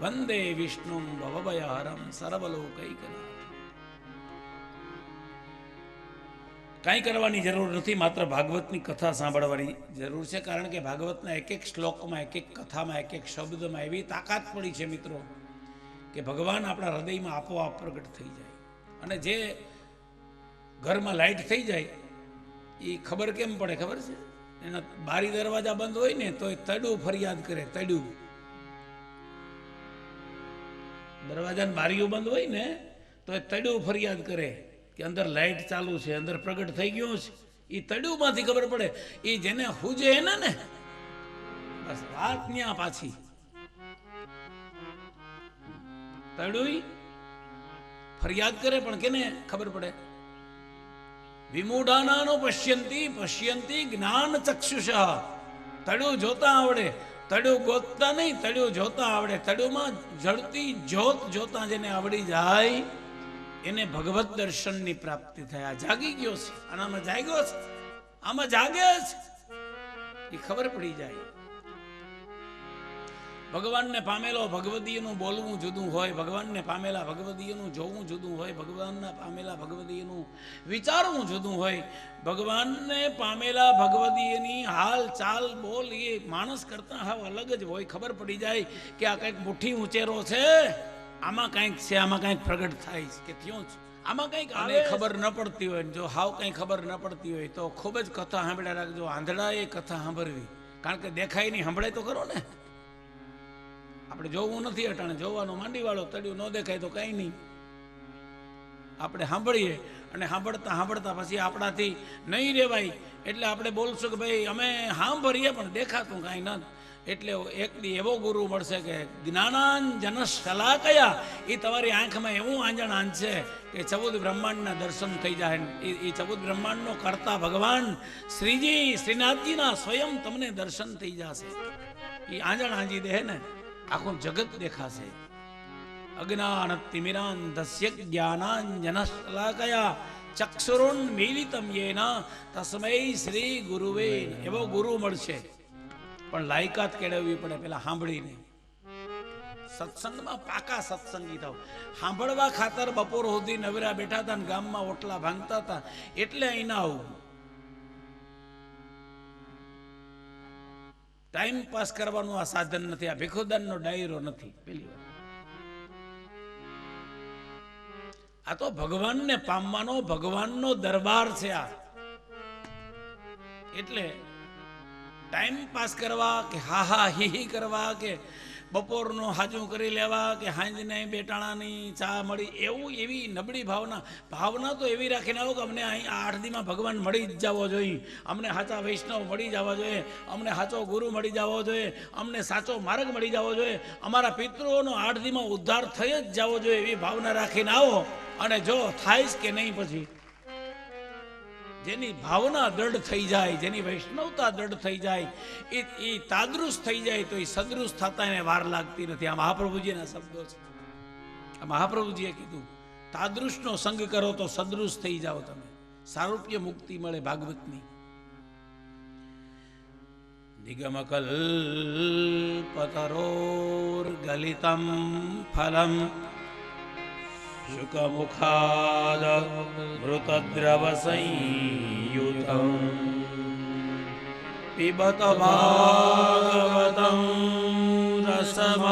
વંદે વિષ્ણુ ભવભયહરમ સર્વલોકૈકનાથ. કાંઈ કરવાની જરૂર નથી, માત્ર ભાગવતની કથા સાંભળવાની જરૂર છે. કારણ કે ભાગવતના એક એક શ્લોકમાં, એક એક કથામાં, એક એક શબ્દમાં એવી તાકાત પડી છે મિત્રો કે ભગવાન આપણા હૃદયમાં આપોઆપ પ્રગટ થઈ જાય. અને જે ઘરમાં લાઈટ થઈ જાય એ ખબર કેમ પડે ખબર છે? એના બારી દરવાજા બંધ હોય ને તો એ તડું ફરિયાદ કરે. તડું દરવાજાની બારીઓ બંધ હોય ને તો એ તડું ફરિયાદ કરે કે અંદર લાઈટ ચાલુ છે, અંદર પ્રગટ થઈ ગયો છે. એ તડુમાંથી ખબર પડે. એ જેને હુજે એને ને બસ વાત ન્યા પાછી. તડું ફરિયાદ કરે પણ કેને ખબર પડે? વિમૂઢાનાનો પશ્યંતી પશ્યંતી જ્ઞાન ચક્ષુષ. તડું જોતા આવડે, તડું ગોતતા નહીં, તડું જોતા આવડે. તડુમાં જળતી જ્યોત જોતા જેને આવડી જાય એને ભગવત દર્શનની પ્રાપ્તિ થયા. જાગી ગયો છે, આનામાં જાગ્યો છે, આમાં જાગે છે, એ ખબર પડી જાય. ભગવાનને પામેલો ભગવદીયનું બોલવું જુદું હોય, ભગવાનને પામેલા ભગવદીયનું જોવું જુદું હોય, ભગવાનના પામેલા ભગવદીયનું વિચારવું જુદું હોય. ભગવાનને પામેલા ભગવદીયની હાલ ચાલ બોલ એ માણસ કરતા હાવ અલગ જ હોય. ખબર પડી જાય કે આ કંઈક મુઠ્ઠી ઉંચેરો છે, આમાં કંઈક છે, આમાં કંઈક પ્રગટ થાય છે કે થયું છે, આમાં કંઈક આને ખબર ન પડતી હોય. જો હાવ કંઈ ખબર ન પડતી હોય તો ખૂબ જ કથા સાંભળ્યા રાખજો. આંધળા એ કથા સાંભળવી, કારણ કે દેખાય નહીં, સાંભળે તો ખરો ને. આપણે જોવું નથી અટાણે, જોવાનું માંડી વાળો. તડ્યું ન દેખાય તો કંઈ નહીં. આપણે સાંભળીએ અને સાંભળતા સાંભળતા પછી આપણાથી નહીં રહેવાય એટલે આપણે બોલશું કે ભાઈ અમે સાંભળીએ પણ દેખાતું કાંઈ ન. એટલે એક દી એવો ગુરુ મળશે કે જ્ઞાનાંજન શલાકયા, એ તમારી આંખમાં એવું આંજણ આંજશે કે 14 બ્રહ્માંડના દર્શન થઈ જાય. એ 14 બ્રહ્માંડનો કરતા ભગવાન શ્રીજી શ્રીનાથજીના સ્વયં તમને દર્શન થઈ જશે. એ આંજણ આંજી દે ને આખું જગત દેખાશે. અજ્ઞાનતિમિરાંધસ્ય જ્ઞાનાંજન શલાકયા ચક્ષુરુન્મીલિતમ યેન તસ્મૈ શ્રી ગુરુવે. એવો ગુરુ મળશે પણ લાયકાત કેળવવી પડે પેલા સાંભળીને. સત્સંગમાં પાકા સત્સંગી થાવ. સાંભળવા ખાતર બપોર સુધી નવરા બેઠા હતા ને ગામમાં ઓટલા ભાંગતા હતા એટલે અહીં ના આવું. ટાઈમ પાસ કરવાનું આ સાધન નથી, આ ભીખોદાનનો ડાયરો નથી. પેલી વાત આ તો ભગવાનને પામવાનો ભગવાનનો દરબાર છે આ. એટલે ટાઈમ પાસ કરવા કે હા હા હી હી કરવા કે બપોરનું હાજું કરી લેવા કે હાંજને બેટાણાની ચા મળી એવું એવી નબળી ભાવના તો એવી રાખીને આવો કે અમને અહીં 8 દીમાં ભગવાન મળી જ જવો જોઈએ, અમને સાચા વૈષ્ણવ મળી જવા જોઈએ, અમને સાચો ગુરુ મળી જવો જોઈએ, અમને સાચો માર્ગ મળી જવો જોઈએ, અમારા પિતૃઓનો 8 દીમાં ઉદ્ધાર થઈ જ જવો જોઈએ એવી ભાવના રાખીને આવો. અને જો થાય કે નહીં પછી જેની ભાવના દૃઢ થઈ જાય, જેની વૈષ્ણવતા દૃઢ થઈ જાય, એ તાદૃશ થઈ જાય તો એ સદૃશ થતા એને વાર લાગતી નથી. આ મહાપ્રભુજીના શબ્દો છે. આ મહાપ્રભુજીએ કીધું તાદૃશનો સંગ કરો તો સદૃશ થઈ જાઓ તમે. સારૂપ્ય મુક્તિ મળે ભાગવતની. નિગમકલ્પતરોર ગલિતમ ફલમ શુકમુખાદ મૃતદ્રવ સંયુતમ पिबत भागवतं रसमालयं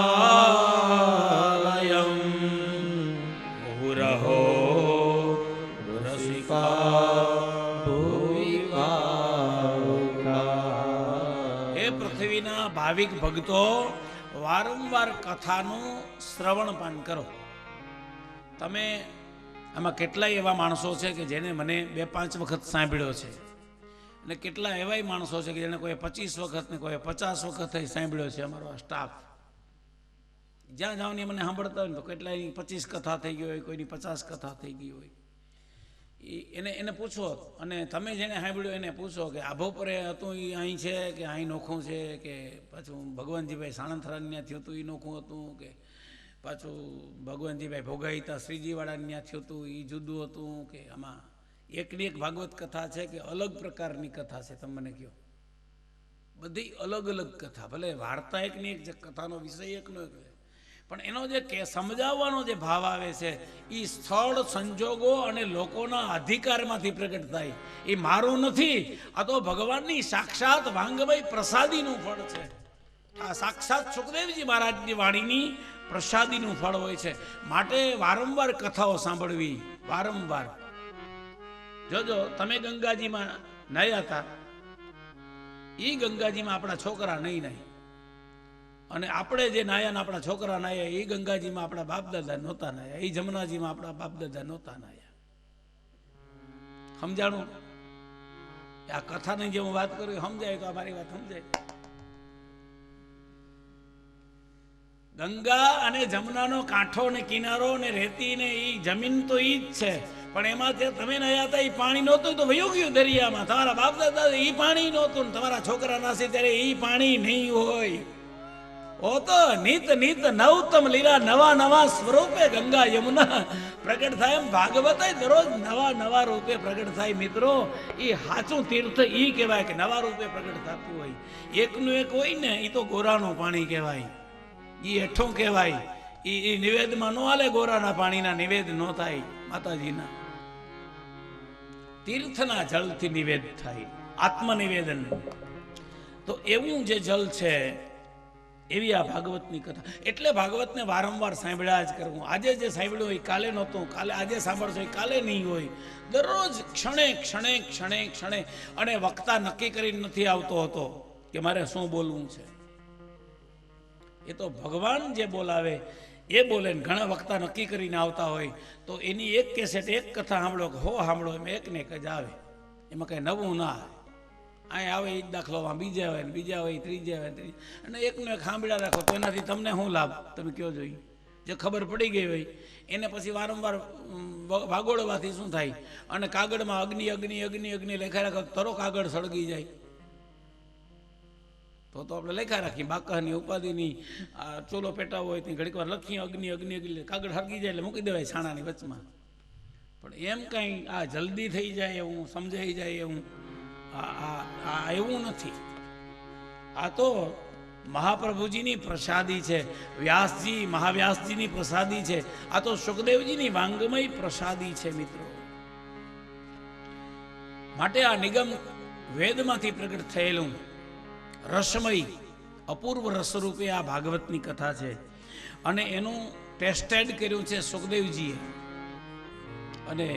मुहुरहो रसिका ભુવિ વાવકા. હે પૃથ્વીના ભાવિક ભક્તો, વારંવાર કથાનું શ્રવણ પાન કરો. તમે આમાં કેટલાય એવા માણસો છે કે જેને મને 2-5 વખત સાંભળ્યો છે, અને કેટલા એવાય માણસો છે કે જેને કોઈ 25 વખત ને કોઈ 50 વખત સાંભળ્યો છે. અમારો આ સ્ટાફ જ્યાં જાઓ ને મને સાંભળતા હોય ને તો કેટલાય 25 કથા થઈ ગઈ હોય, કોઈની 50 કથા થઈ ગઈ હોય. એને પૂછો, અને તમે જેને સાંભળ્યો એને પૂછો કે આભો પરે હતું એ અહીં છે કે અહીં નોખું છે, કે પાછું ભગવાનજીભાઈ સાણંથરાની થયું હતું એ નોખું હતું, કે પાછું ભગવાનજીભાઈ ભોગાઈતા શ્રીજીવાળાની થયું હતું એ જુદું હતું, કે આમાં એકની એક ભાગવત કથા છે કે અલગ પ્રકારની કથા છે. તમે મને કહો, બધી અલગ અલગ કથા, ભલે વાર્તા એકની એક, કથાનો વિષય એકનો એક, પણ એનો જે સમજાવવાનો જે ભાવ આવે છે એ સ્થળ, સંજોગો અને લોકોના અધિકારમાંથી પ્રગટ થાય. એ મારું નથી, આ તો ભગવાનની સાક્ષાત વાંગમય પ્રસાદીનું ફળ છે. આ સાક્ષાત સુખદેવજી મહારાજની વાણીની પ્રસાદીનું ફળ હોય છે. માટે વારંવાર કથાઓ સાંભળવી, વારંવાર. જોજો, તમે ગંગાજીમાં નાહ્યા હતા, એ ગંગાજીમાં આપણા છોકરા નહીં નાહી, અને આપણે જે નાહ્યા ને આપણા છોકરા નાહ્યા એ ગંગાજીમાં આપણા બાપ દાદા નહોતા નાહ્યા, એ જમનાજીમાં આપણા બાપ દાદા નહોતા નાહ્યા. સમજાણું? આ કથાની જે હું વાત કરું સમજાય તો અમારી વાત સમજાય. ગંગા અને જમનાનો કાંઠો ને કિનારો ને રેતી ને એ જમીન તો ઈ જ છે, પણ એમાં જે તમે નયા હતા એ પાણી નહોતું તો વયું ગયું દરિયામાં. તમારા બાપ દાદા એ પાણી નહોતું, ને તમારા છોકરા નાસે ત્યારે એ પાણી નહીં હોય. ઓ તો નિત નિત નવતમ લીલા, નવા નવા સ્વરૂપે ગંગા યમુના પ્રગટ થાય. એમ ભાગવત દરરોજ નવા નવા રૂપે પ્રગટ થાય. મિત્રો, એ સાચું તીર્થ એ કહેવાય કે નવા રૂપે પ્રગટ થતું હોય. એકનું એક હોય ને એ તો ગોરાનું પાણી કહેવાય, એ હેઠું કહેવાય. એ નિવેદમાં ન હાલે, ગોરાના પાણીના નિવેદ ન થાય. માતાજીના તીર્થના જળથી નિવેદ થાય, આત્મનિવેદન. તો એવું જે જલ છે એવી આ ભાગવતની કથા. એટલે ભાગવતને વારંવાર સાંભળ્યા જ કરવું. આજે જે સાંભળ્યું હોય કાલે નહોતું, કાલે આજે સાંભળશો એ કાલે નહીં હોય. દરરોજ ક્ષણે ક્ષણે ક્ષણે ક્ષણે. અને વક્તા નક્કી કરીને નથી આવતો હતો કે મારે શું બોલવું છે. એ તો ભગવાન જે બોલાવે એ બોલે. ઘણા વક્તા નક્કી કરીને આવતા હોય તો એની એક કેસેટ, એક કથા સાંભળો કે હો સાંભળો, એમાં એકને એક જ આવે, એમાં કંઈ નવું ના આવે. અહીં આવે એ દાખલોમાં બીજા આવે, બીજા હોય ત્રીજા આવે, અને એકનો એક સાંભળ્યા રાખો તો એનાથી તમને શું લાભ? તમે કયો જોઈએ. જે ખબર પડી ગઈ હોય એને પછી વારંવાર વાગોળવાથી શું થાય? અને કાગળમાં અગ્નિ અગ્નિ અગ્નિ અગ્નિ લખાઈ રાખો, તરો કાગળ સળગી જાય. તો આપણે લખા રાખીએ બાકાની ઉપાધિની ચોલો પેટાવો હોય ત્યાં ઘડીક વાર લખીએ અગ્નિ અગ્નિ અગ્નિ, કાગળ હરગી જાય એટલે મૂકી દેવાય છાણાની વચમાં. પણ એમ કાંઈ આ જલ્દી થઈ જાય એવું, સમજાઈ જાય એવું એવું નથી. આ તો મહાપ્રભુજીની પ્રસાદી છે, વ્યાસજી મહાવ્યાસજીની પ્રસાદી છે. આ તો સુખદેવજીની વાંગમય પ્રસાદી છે મિત્રો. માટે આ નિગમ વેદમાંથી પ્રગટ થયેલું રસમય અપૂર્વ રસરૂપે આ ભાગવતની કથા છે. અને એનું ટેસ્ટેડ કર્યું છે સુખદેવજીએ, અને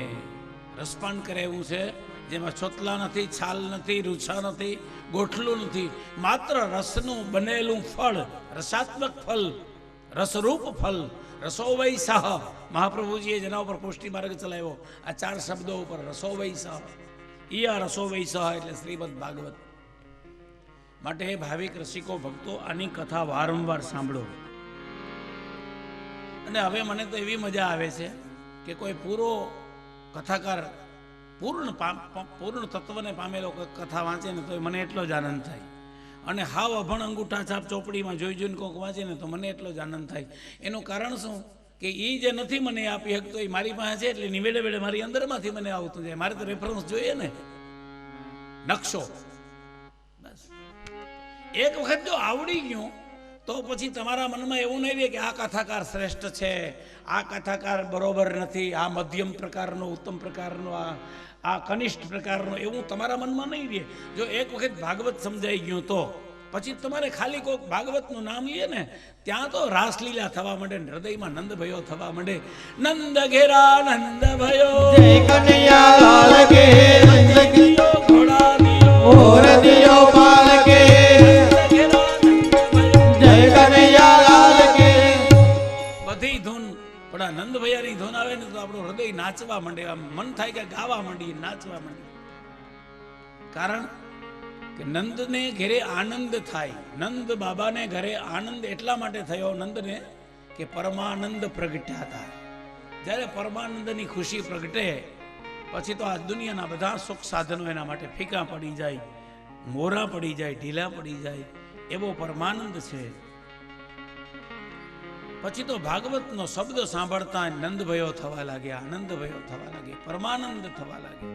રસપાન કરે એવું છે જેમાં છોતલા નથી, છાલ નથી, રૂછા નથી, ગોઠલું નથી, માત્ર રસનું બનેલું ફળ, રસાત્મક ફળ, રસરૂપ ફળ. રસોવૈ સહ, મહાપ્રભુજીએ જેના ઉપર પુષ્ટિ માર્ગ ચલાવ્યો આ 4 શબ્દો ઉપર, રસોવૈ સહ. ઈ આ રસોવૈ સહ એટલે શ્રીમદ ભાગવત. માટે હે ભાવિક રસિકો ભક્તો, આની કથા વારંવાર સાંભળો. અને હવે મને તો એવી મજા આવે છે કે કોઈ પૂરો કથાકાર પૂર્ણ તત્વને પામેલો કથા વાંચે ને તો મને એટલો જ આનંદ થાય. અને હાવ અભણ અંગૂઠા છાપ ચોપડીમાં જોઈ જોઈને કોઈક વાંચે ને તો મને એટલો જ આનંદ થાય. એનું કારણ શું કે એ જે નથી મને આપી શકતો એ મારી પાસે છે, એટલે નિવેડે વેડે મારી અંદરમાંથી મને આવતું જાય. મારે તો રેફરન્સ જોઈએ ને, નકશો. બસ એક વખત જો આવડી ગયું તો પછી તમારા મનમાં એવું નહીં રહે કે આ કથાકાર શ્રેષ્ઠ છે, આ કથાકાર બરોબર નથી, આ મધ્યમ પ્રકારનો, ઉત્તમ પ્રકારનો, આ કનિષ્ઠ પ્રકારનો, એવું તમારા મનમાં નહીં રહે. જો એક વખત ભાગવત સમજાઈ ગયું તો પછી તમારે ખાલી કોઈક ભાગવતનું નામ લઈએ ને ત્યાં તો રાસલીલા થવા માંડે, હૃદયમાં નંદ ભયો થવા માંડે. નંદ ઘેરા નંદ ભયો, જય કનૈયા લાલ કે, નંદ દિયો ઘોડા દિયો, ઓર દિયો પાલ કે, નંદ ઘેરા નંદ ભયો. જય કનૈયા લાલ કે. બધી ધૂન પણ આ નંદ ભૈયાની ધૂન આવે ને તો આપણું હૃદય નાચવા માંડે, આમ મન થાય કે ગાવા માંડીએ, નાચવા માંડીએ. કારણ કે નંદને ઘરે આનંદ થાય. નંદ બાબાને ઘરે આનંદ એટલા માટે થયો નંદને કે પરમાનંદ પ્રગટ્યા હતા. જ્યારે પરમાનંદની ખુશી પ્રગટે પછી તો આ દુનિયાના બધા સુખ સાધનો એના માટે ફીકા પડી જાય, મોરા પડી જાય, ઢીલા પડી જાય, એવો પરમાનંદ છે. પછી તો ભાગવતનો શબ્દ સાંભળતા નંદ ભયો થવા લાગ્યા, આનંદ ભયો થવા લાગે, પરમાનંદ થવા લાગે.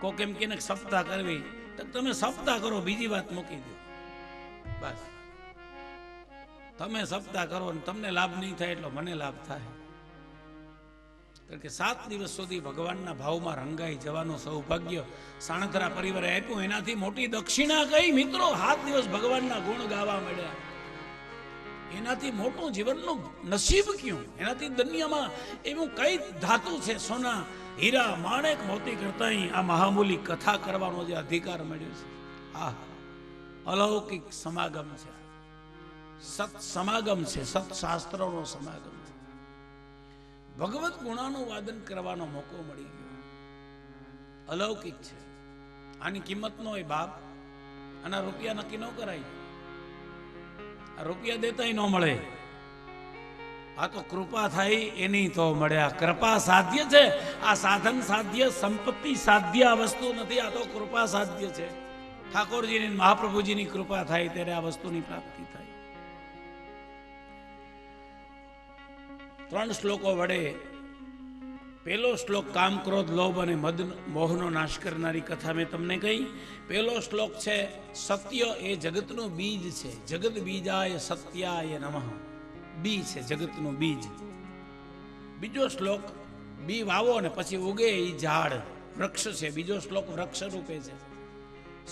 કોક એમ કે સપ્તાહ કરવી, તો તમે સપ્તાહ કરો, બીજી વાત મૂકી દો. બસ તમે સપ્તાહ કરો ને તમને લાભ નહીં થાય એટલો મને લાભ થાય. કારણ કે 7 દિવસ સુધી ભગવાનના ભાવમાં રંગાઈ જવાનું સૌભાગ્ય સાણંતરા પરિવારે આપ્યું. એનાથી મોટી દક્ષિણા કઈ મિત્રો? 7 દિવસ ભગવાનના ગુણ ગાવા મળ્યા. એનાથી મોટું જીવનનું નસીબ ક્યું? એનાથી દુનિયામાં એવું કઈ ધાતુ છે? સોના, હીરા, માણેક, મોતી કરતા આ મહામૂલી કથા કરવાનો જે અધિકાર મળ્યો છે, આ અલૌકિક સમાગમ છે, સત સમાગમ છે, સત્શાસ્ત્રોનો સમાગમ છે. ભગવત ગુણાનું વાદન કરવાનો મોકો મળી ગયો, અલૌકિક છે. આની કિંમત નો હોય બાપ, આના રૂપિયા નક્કી ન કરાય, આ રૂપિયા દેતાય ન મળે. આ તો કૃપા થાય એની તો મળે. આ કૃપા સાધ્ય છે, આ સાધન સાધ્ય, સંપત્તિ સાધ્ય આ વસ્તુ નથી, આ તો કૃપા સાધ્ય છે. ઠાકોરજીની, મહાપ્રભુજીની કૃપા થાય ત્યારે આ વસ્તુની પ્રાપ્તિ થાય. 3 શ્લોકો વડે પહેલો શ્લોક કામ, ક્રોધ, લોભ અને મદ મોહનો નાશ કરનારી કથા મેં તમને કહી. પહેલો શ્લોક છે સત્ય એ જગતનું બીજ છે. જગત બીજાય સત્યાય નમઃ. બી છે જગતનું બીજ. બીજો શ્લોક બી વાવો ને પછી ઉગે એ ઝાડ, વૃક્ષ છે. બીજો શ્લોક વૃક્ષ રૂપે છે.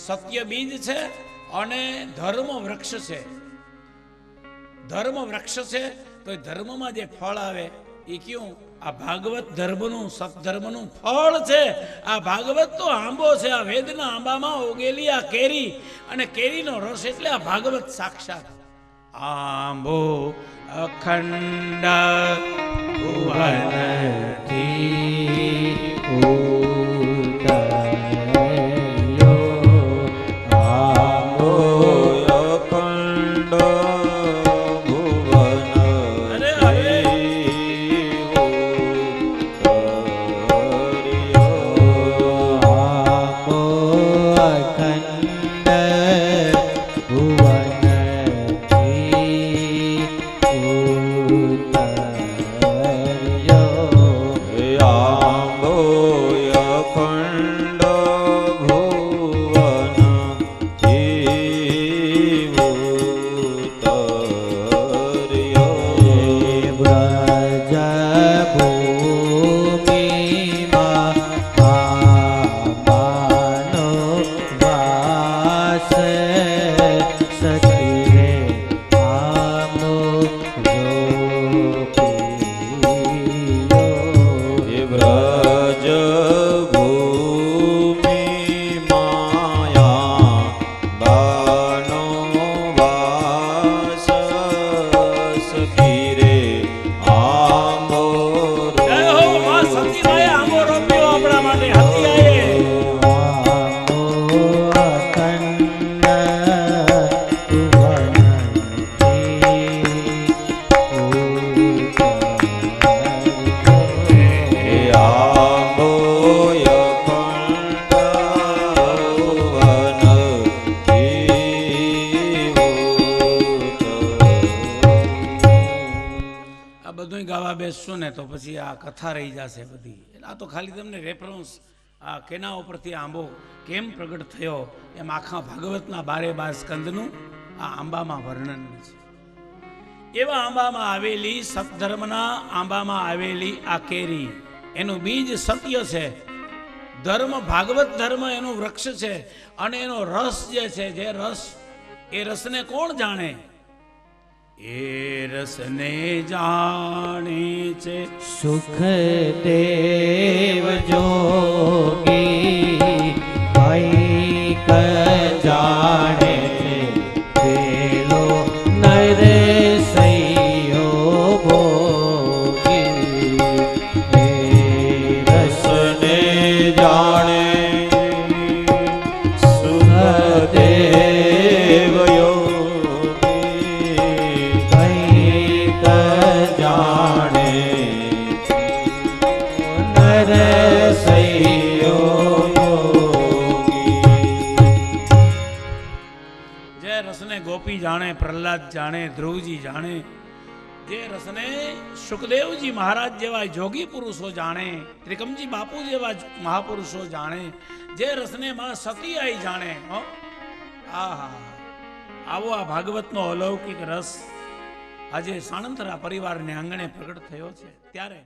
સત્ય બીજ છે અને ધર્મ વૃક્ષ છે. ધર્મ વૃક્ષ છે તો ધર્મમાં જે ફળ આવે એ કયું? આ ભાગવત ધર્મનું, સત્ધર્મનું ફળ છે. આ ભાગવત તો આંબો છે. આ વેદના આંબામાં ઉગેલી આ કેરી, અને કેરીનો રસ એટલે આ ભાગવત સાક્ષાત. આંબો અખંડ ભુવનથી ઉતર્યો, આંબો અખંડ ભુવન અરે અરે આંબો અખંડ ભુવનથી ઉતર્યો, આંબો અખંડ ભુવન ઉતર્યો. વ્રજ ભૂમિમાં માનો વાસ, સખી રે આમો એ વ્રજ ભૂમિ માયા બાનો વાસ, સખી રે આંબો જય હો માં સતીબાઈ, આંબો રોપ્યો આપણા માટે. હતિયાએ આંબો અખંડ આ બધું ગાવા બેસશું ને તો પછી આ કથા રહી જશે બધી. આ તો ખાલી તમને રેફરન્સ, આ કેના ઉપરથી આંબો કેમ પ્રગટ થયો એમ આખા ભાગવતના 12 સ્કંદનું આ આંબામાં વર્ણન છે. એવા આંબામાં આવેલી સતધર્મના આંબામાં આવેલી આ કેરી, એનું બીજ સત્ય છે. ધર્મ ભાગવત ધર્મ એનું વૃક્ષ છે. અને એનો રસ જે છે, જે રસ, એ રસને કોણ જાણે? એ રસને જાણે છે સુખદેવ જોગી, કઈક જાણે છે પેલો નરસૈયો ભોગી. હે રસને જાણે સુખદેવ યોગી, કઈક જાણે નરસૈયો ભોગી. જે રસને ગોપી જાણે, પ્રહલાદ જાણે, ધ્રુવજી જાણે, જે રસને સુખદેવજી મહારાજ જેવા જોગી પુરુષો જાણે, ત્રિકમજી બાપુ જેવા મહાપુરુષો જાણે, જે રસને માં સતી આઈ જાણે. આહા, આવો આ ભાગવતનો અલૌકિક રસ આજે સાણંતરા પરિવારને આંગણે પ્રગટ થયો છે. ત્યારે